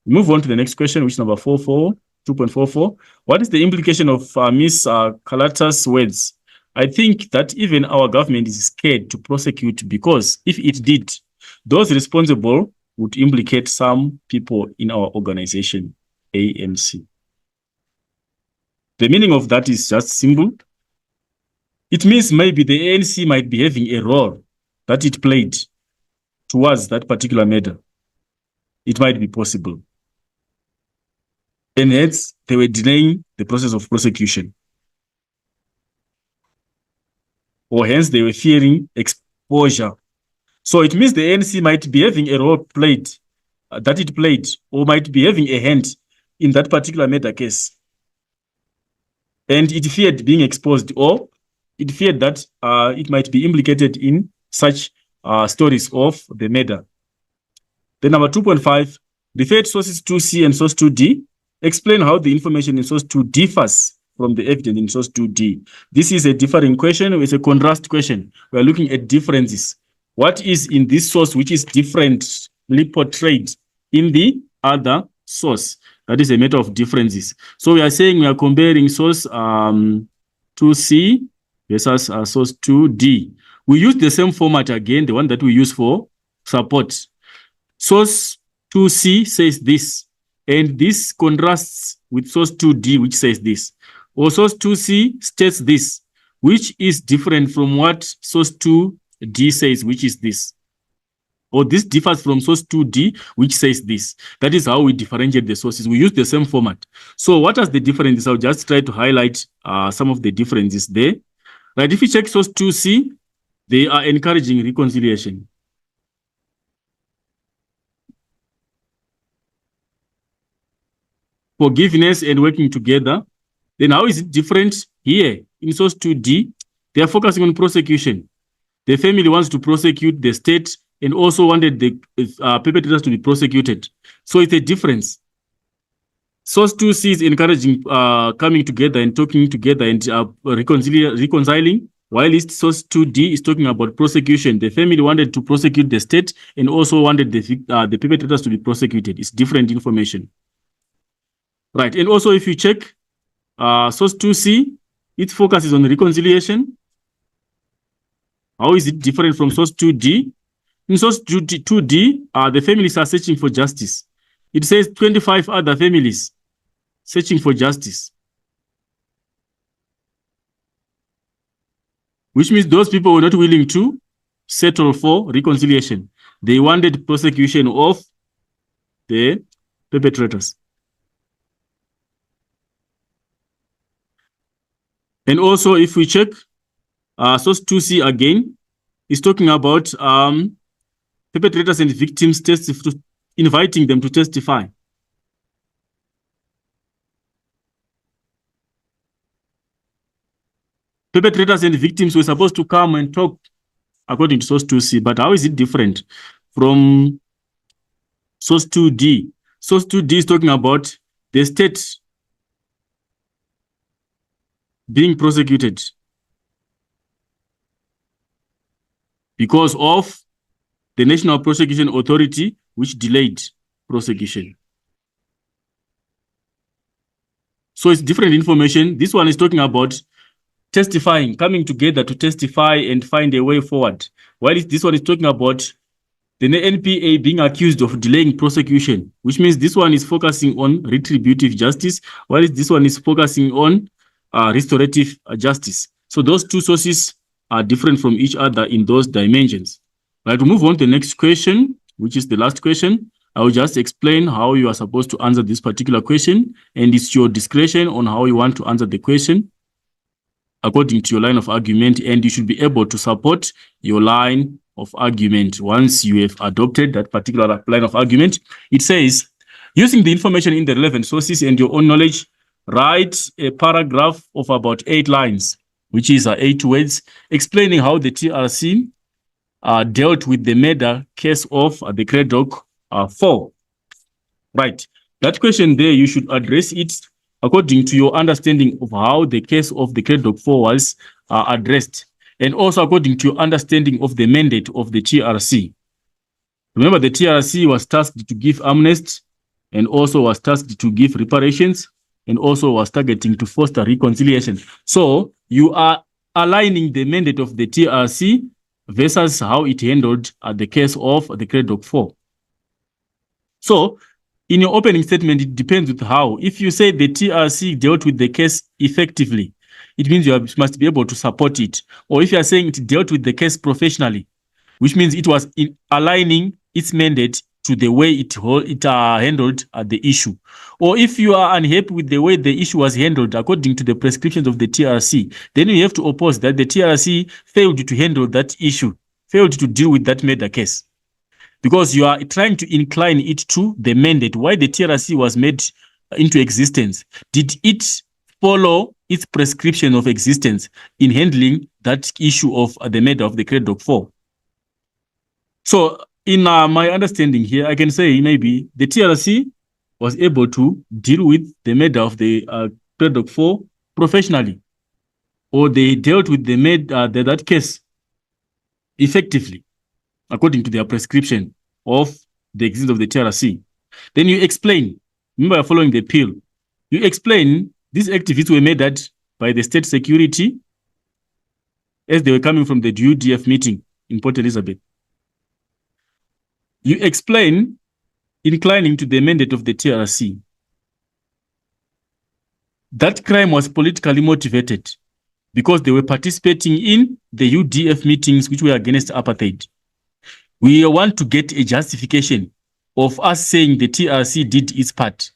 Move on to the next question, which is number 2.44. What is the implication of Ms. Kalata's words? I think that even our government is scared to prosecute because if it did, those responsible would implicate some people in our organization, ANC. The meaning of that is just simple. It means maybe the ANC might be having a role that it played towards that particular murder. It might be possible. And hence, they were delaying the process of prosecution. Or hence, they were fearing exposure. So it means the ANC might be having a role played, that it played, or might be having a hand in that particular murder case. And it feared being exposed, or it feared that it might be implicated in such stories of the murder. Then number 2.5, refer to sources 2C and source 2D. Explain how the information in source 2 differs from the evidence in source 2D. This is a differing question. It's a contrast question. We are looking at differences. What is in this source which is differently portrayed in the other source? That is a matter of differences. So we are saying we are comparing source 2C versus source 2D. We use the same format again, the one that we use for support. Source 2C says this, and this contrasts with source 2D, which says this. Or source 2C states this, which is different from what source 2D says, which is this. Or this differs from source 2D, which says this. That is how we differentiate the sources. We use the same format. So what are the differences? I'll just try to highlight some of the differences there. Right, if you check source 2C, they are encouraging reconciliation. Forgiveness and working together. Then how is it different here? In source 2D, they are focusing on prosecution. The family wants to prosecute the state and also wanted the perpetrators to be prosecuted. So it's a difference. Source 2C is encouraging coming together and talking together and reconciling, while source 2D is talking about prosecution. The family wanted to prosecute the state and also wanted the perpetrators to be prosecuted. It's different information. Right, and also if you check source 2C, it focuses on reconciliation. How is it different from source 2D? In source 2D, the families are searching for justice. It says 25 other families searching for justice, which means those people were not willing to settle for reconciliation. They wanted prosecution of the perpetrators. And also, if we check source 2C again, is talking about perpetrators and victims inviting them to testify. Perpetrators and victims were supposed to come and talk according to source 2C, but how is it different from source 2D? Source 2D is talking about the state being prosecuted because of the National Prosecution Authority, which delayed prosecution. So it's different information. This one is talking about testifying, coming together to testify and find a way forward. While this one is talking about the NPA being accused of delaying prosecution, which means this one is focusing on retributive justice, while this one is focusing on restorative justice. So those two sources are different from each other in those dimensions. Right, to move on to the next question, which is the last question. I will just explain how you are supposed to answer this particular question, and it's your discretion on how you want to answer the question according to your line of argument, and you should be able to support your line of argument once you have adopted that particular line of argument. It says, using the information in the relevant sources and your own knowledge, write a paragraph of about 8 lines, which is 8 words, explaining how the TRC dealt with the murder case of the Cradock Four. Right. That question there, you should address it according to your understanding of how the case of the Cradock Four was addressed, and also according to your understanding of the mandate of the TRC. Remember, the TRC was tasked to give amnesty and also was tasked to give reparations and also was targeting to foster reconciliation. So you are aligning the mandate of the TRC versus how it handled the case of the Cradock Four. So in your opening statement, it depends with how. If you say the TRC dealt with the case effectively, it means you must be able to support it. Or if you are saying it dealt with the case professionally, which means it was aligning its mandate to the way it handled the issue. Or if you are unhappy with the way the issue was handled according to the prescriptions of the TRC, then you have to oppose that the TRC failed to handle that issue, failed to deal with that murder case. Because you are trying to incline it to the mandate. Why the TRC was made into existence? Did it follow its prescription of existence in handling that issue of the murder of the Cradock Four? So in my understanding here, I can say maybe the TRC was able to deal with the murder of the Cradock Four professionally, or they dealt with the that case effectively, according to their prescription of the existence of the TRC. Then you explain, remember you're following the appeal, you explain these activities were made by the state security as they were coming from the UDF meeting in Port Elizabeth. You explain inclining to the mandate of the TRC. That crime was politically motivated because they were participating in the UDF meetings which were against apartheid. We want to get a justification of us saying the TRC did its part.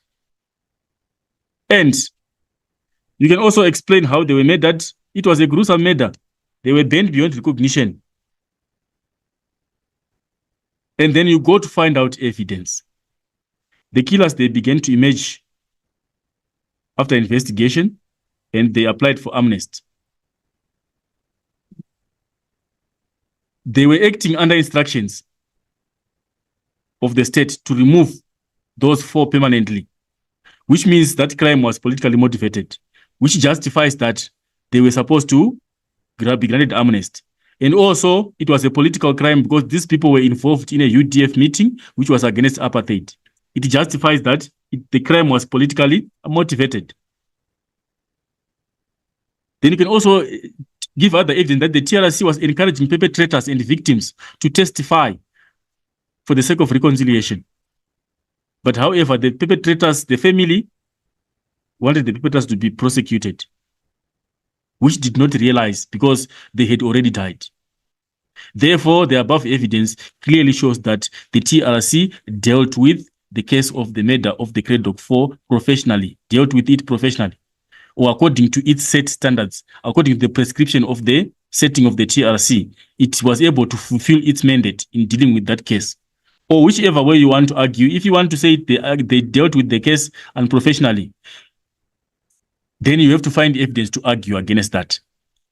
And you can also explain how they were murdered. It was a gruesome murder. They were banned beyond recognition. And then you go to find out evidence. The killers, they began to emerge after investigation, and they applied for amnesty. They were acting under instructions of the state to remove those 4 permanently, which means that crime was politically motivated, which justifies that they were supposed to be granted amnesty. And also, it was a political crime because these people were involved in a UDF meeting, which was against apartheid. It justifies that the crime was politically motivated. Then you can also give other evidence that the TRC was encouraging perpetrators and victims to testify for the sake of reconciliation. But however, the perpetrators, the family, wanted the perpetrators to be prosecuted, which did not realize because they had already died. Therefore, the above evidence clearly shows that the TRC dealt with the case of the murder of the Cradock Four professionally, dealt with it professionally, or according to its set standards, according to the prescription of the setting of the TRC, it was able to fulfill its mandate in dealing with that case. Or whichever way you want to argue, if you want to say they dealt with the case unprofessionally, then you have to find evidence to argue against that.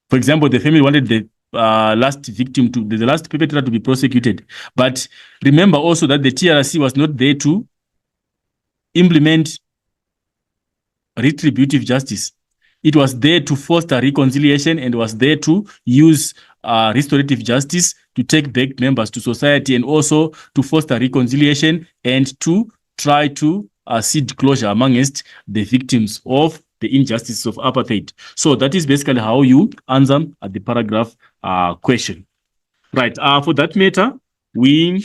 For example, the family wanted the last victim, the last perpetrator to be prosecuted. But remember also that the TRC was not there to implement retributive justice. It was there to foster reconciliation and was there to use restorative justice to take back members to society and also to foster reconciliation and to try to seek closure amongst the victims of the injustice of apartheid. So that is basically how you answer the paragraph question. Right. For that matter, we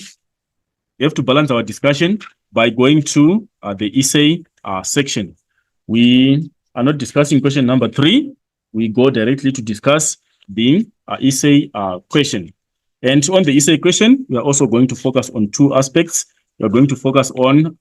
have to balance our discussion by going to the essay section. We are not discussing question number 3. We go directly to discuss the essay question. And on the essay question, we are also going to focus on 2 aspects. We are going to focus on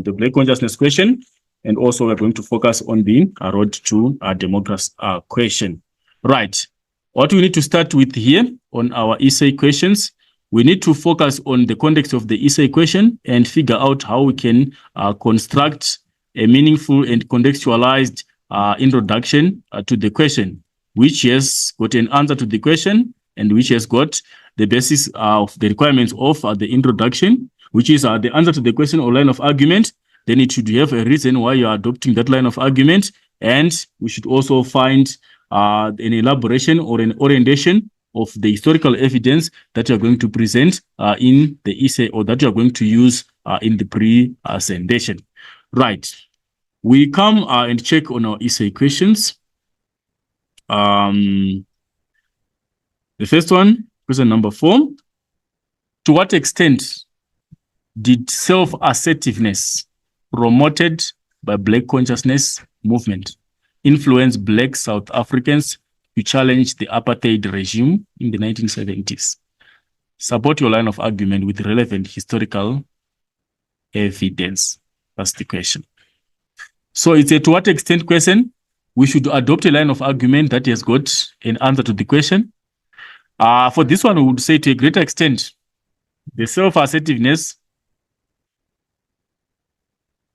the Black consciousness question, and also we're going to focus on the road to democracy question. Right. What we need to start with here on our essay questions, we need to focus on the context of the essay question and figure out how we can construct a meaningful and contextualized introduction to the question, which has got an answer to the question and which has got the basis of the requirements of the introduction, which is the answer to the question or line of argument. Then it should have a reason why you are adopting that line of argument. And we should also find an elaboration or an orientation of the historical evidence that you are going to present in the essay or that you are going to use in the presentation. Right. We come and check on our essay questions. The first one, question number 4. To what extent did self-assertiveness promoted by Black consciousness movement influence Black South Africans to challenge the apartheid regime in the 1970s? Support your line of argument with relevant historical evidence. That's the question. So it's a to what extent question. We should adopt a line of argument that has got an answer to the question. For this one, we would say to a greater extent, the self-assertiveness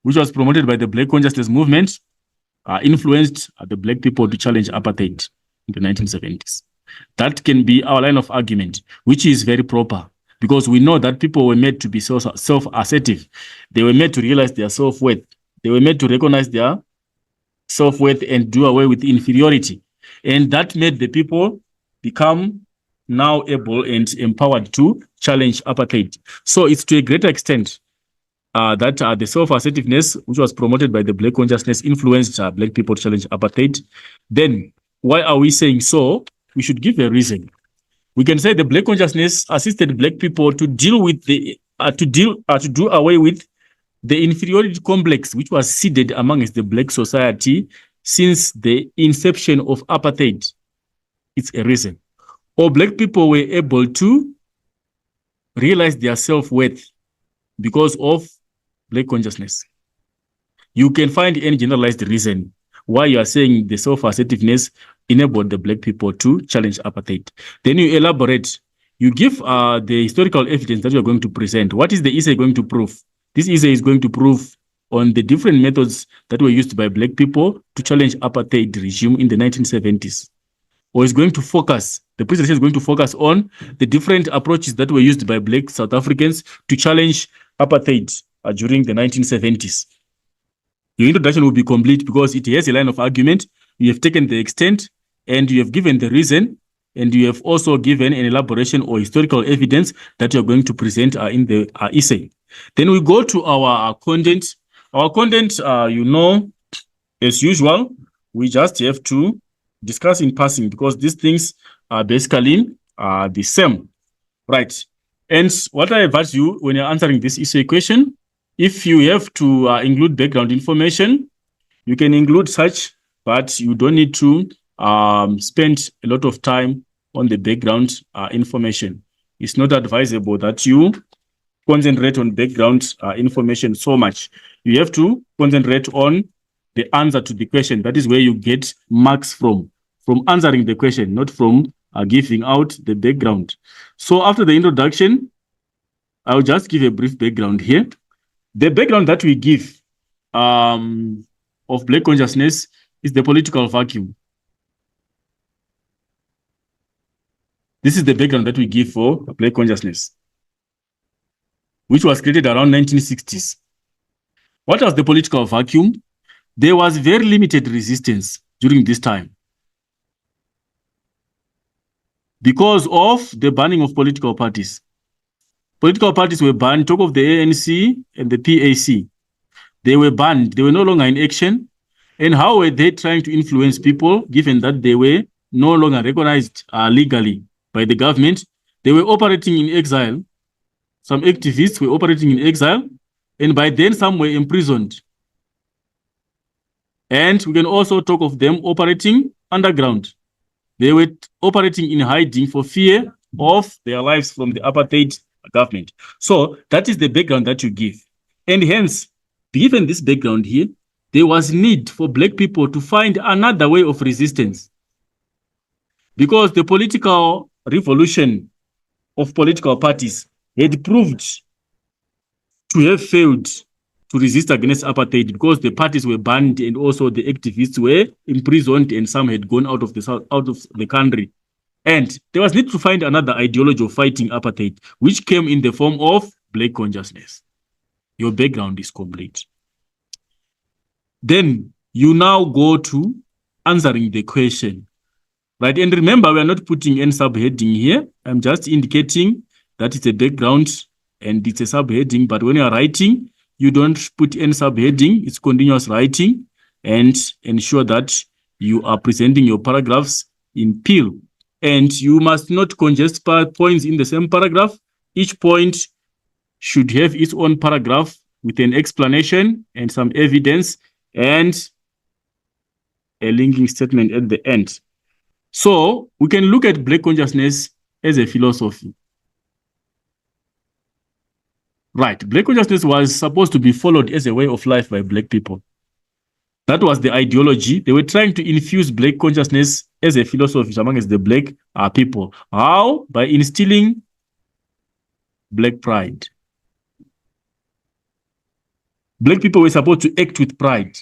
which was promoted by the Black consciousness movement influenced the Black people to challenge apartheid in the 1970s. That can be our line of argument, which is very proper because we know that people were made to be self-assertive. They were made to realize their self-worth. They were made to recognize their self-worth and do away with inferiority. And that made the people become now able and empowered to challenge apartheid. So it's to a greater extent that the self-assertiveness, which was promoted by the Black consciousness, influenced Black people to challenge apartheid. Then, why are we saying so? we should give a reason. We can say the Black consciousness assisted Black people to deal with the to do away with the inferiority complex which was seeded amongst the Black society since the inception of apartheid. It's a reason. Or Black people were able to realize their self-worth because of Black consciousness. You can find any generalized reason why you are saying the self-assertiveness enabled the Black people to challenge apartheid. Then you elaborate. You give the historical evidence that you are going to present. What is the essay going to prove? This essay is going to prove on the different methods that were used by Black people to challenge apartheid regime in the 1970s. Or is going to focus, the presentation is going to focus on the different approaches that were used by Black South Africans to challenge apartheid during the 1970s. Your introduction will be complete because it has a line of argument. You have taken the extent and you have given the reason, and you have also given an elaboration or historical evidence that you're going to present in the essay. Then we go to our content. Our content, as usual, we just have to discuss in passing because these things are basically the same, right? And what I advise you when you're answering this essay question, if you have to include background information, you can include such, but you don't need to spend a lot of time on the background information. It's not advisable that you concentrate on background information so much. You have to concentrate on the answer to the question. That is where you get marks from answering the question, not from giving out the background. So after the introduction, I'll just give a brief background here. The background that we give of Black consciousness is the political vacuum. This is the background that we give for Black consciousness, which was created around 1960s. What was the political vacuum? There was very limited resistance during this time because of the banning of political parties. Political parties were banned. Talk of the ANC and the PAC. They were banned. They were no longer in action. And how were they trying to influence people, given that they were no longer recognized legally by the government? They were operating in exile. Some activists were operating in exile, and by then some were imprisoned. And we can also talk of them operating underground. They were operating in hiding for fear of their lives from the apartheid government. So that is the background that you give. And hence, given this background here, there was need for Black people to find another way of resistance. Because the political revolution of political parties had proved to have failed to resist against apartheid because the parties were banned and also the activists were imprisoned and some had gone out of the country. And there was need to find another ideology of fighting apartheid, which came in the form of Black consciousness. Your background is complete. Then you now go to answering the question, right? And remember, we are not putting any subheading here. I'm just indicating that it's a background and it's a subheading, but when you are writing, you don't put any subheading. It's continuous writing and ensure that you are presenting your paragraphs in peel. And you must not congest points in the same paragraph. Each point should have its own paragraph with an explanation and some evidence and a linking statement at the end. So we can look at Black consciousness as a philosophy. Right, Black consciousness was supposed to be followed as a way of life by Black people. That was the ideology. They were trying to infuse Black consciousness as a philosophy amongst the Black people. How? By instilling Black pride. Black people were supposed to act with pride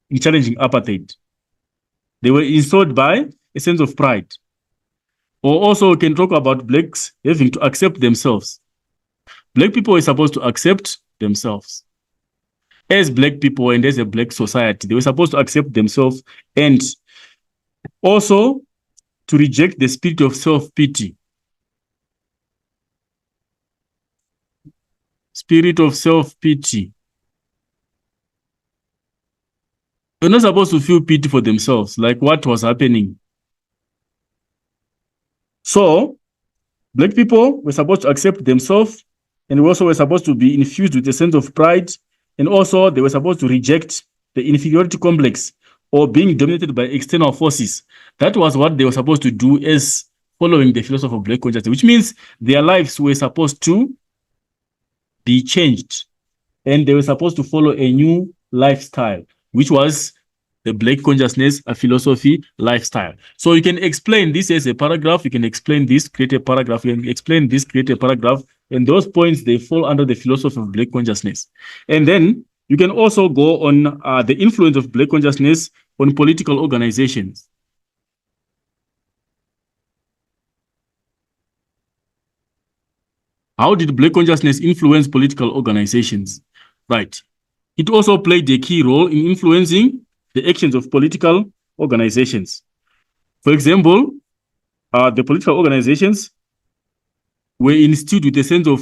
in challenging apartheid. They were installed by a sense of pride. Or also we can talk about Blacks having to accept themselves. Black people were supposed to accept themselves. As Black people and as a Black society, they were supposed to accept themselves and also to reject the spirit of self-pity. Spirit of self-pity. They're not supposed to feel pity for themselves, like what was happening So Black people were supposed to accept themselves, and also were supposed to be infused with a sense of pride, and also they were supposed to reject the inferiority complex or being dominated by external forces. That was what they were supposed to do as following the philosophy of Black consciousness, which means their lives were supposed to be changed, and they were supposed to follow a new lifestyle, which was the Black consciousness, a philosophy, lifestyle. So you can explain this as a paragraph, you can explain this, create a paragraph, you can explain this, create a paragraph, and those points, they fall under the philosophy of Black consciousness. And then you can also go on the influence of Black consciousness on political organizations. How did Black consciousness influence political organizations? Right. It also played a key role in influencing the actions of political organizations. For example, the political organizations were instilled with a sense of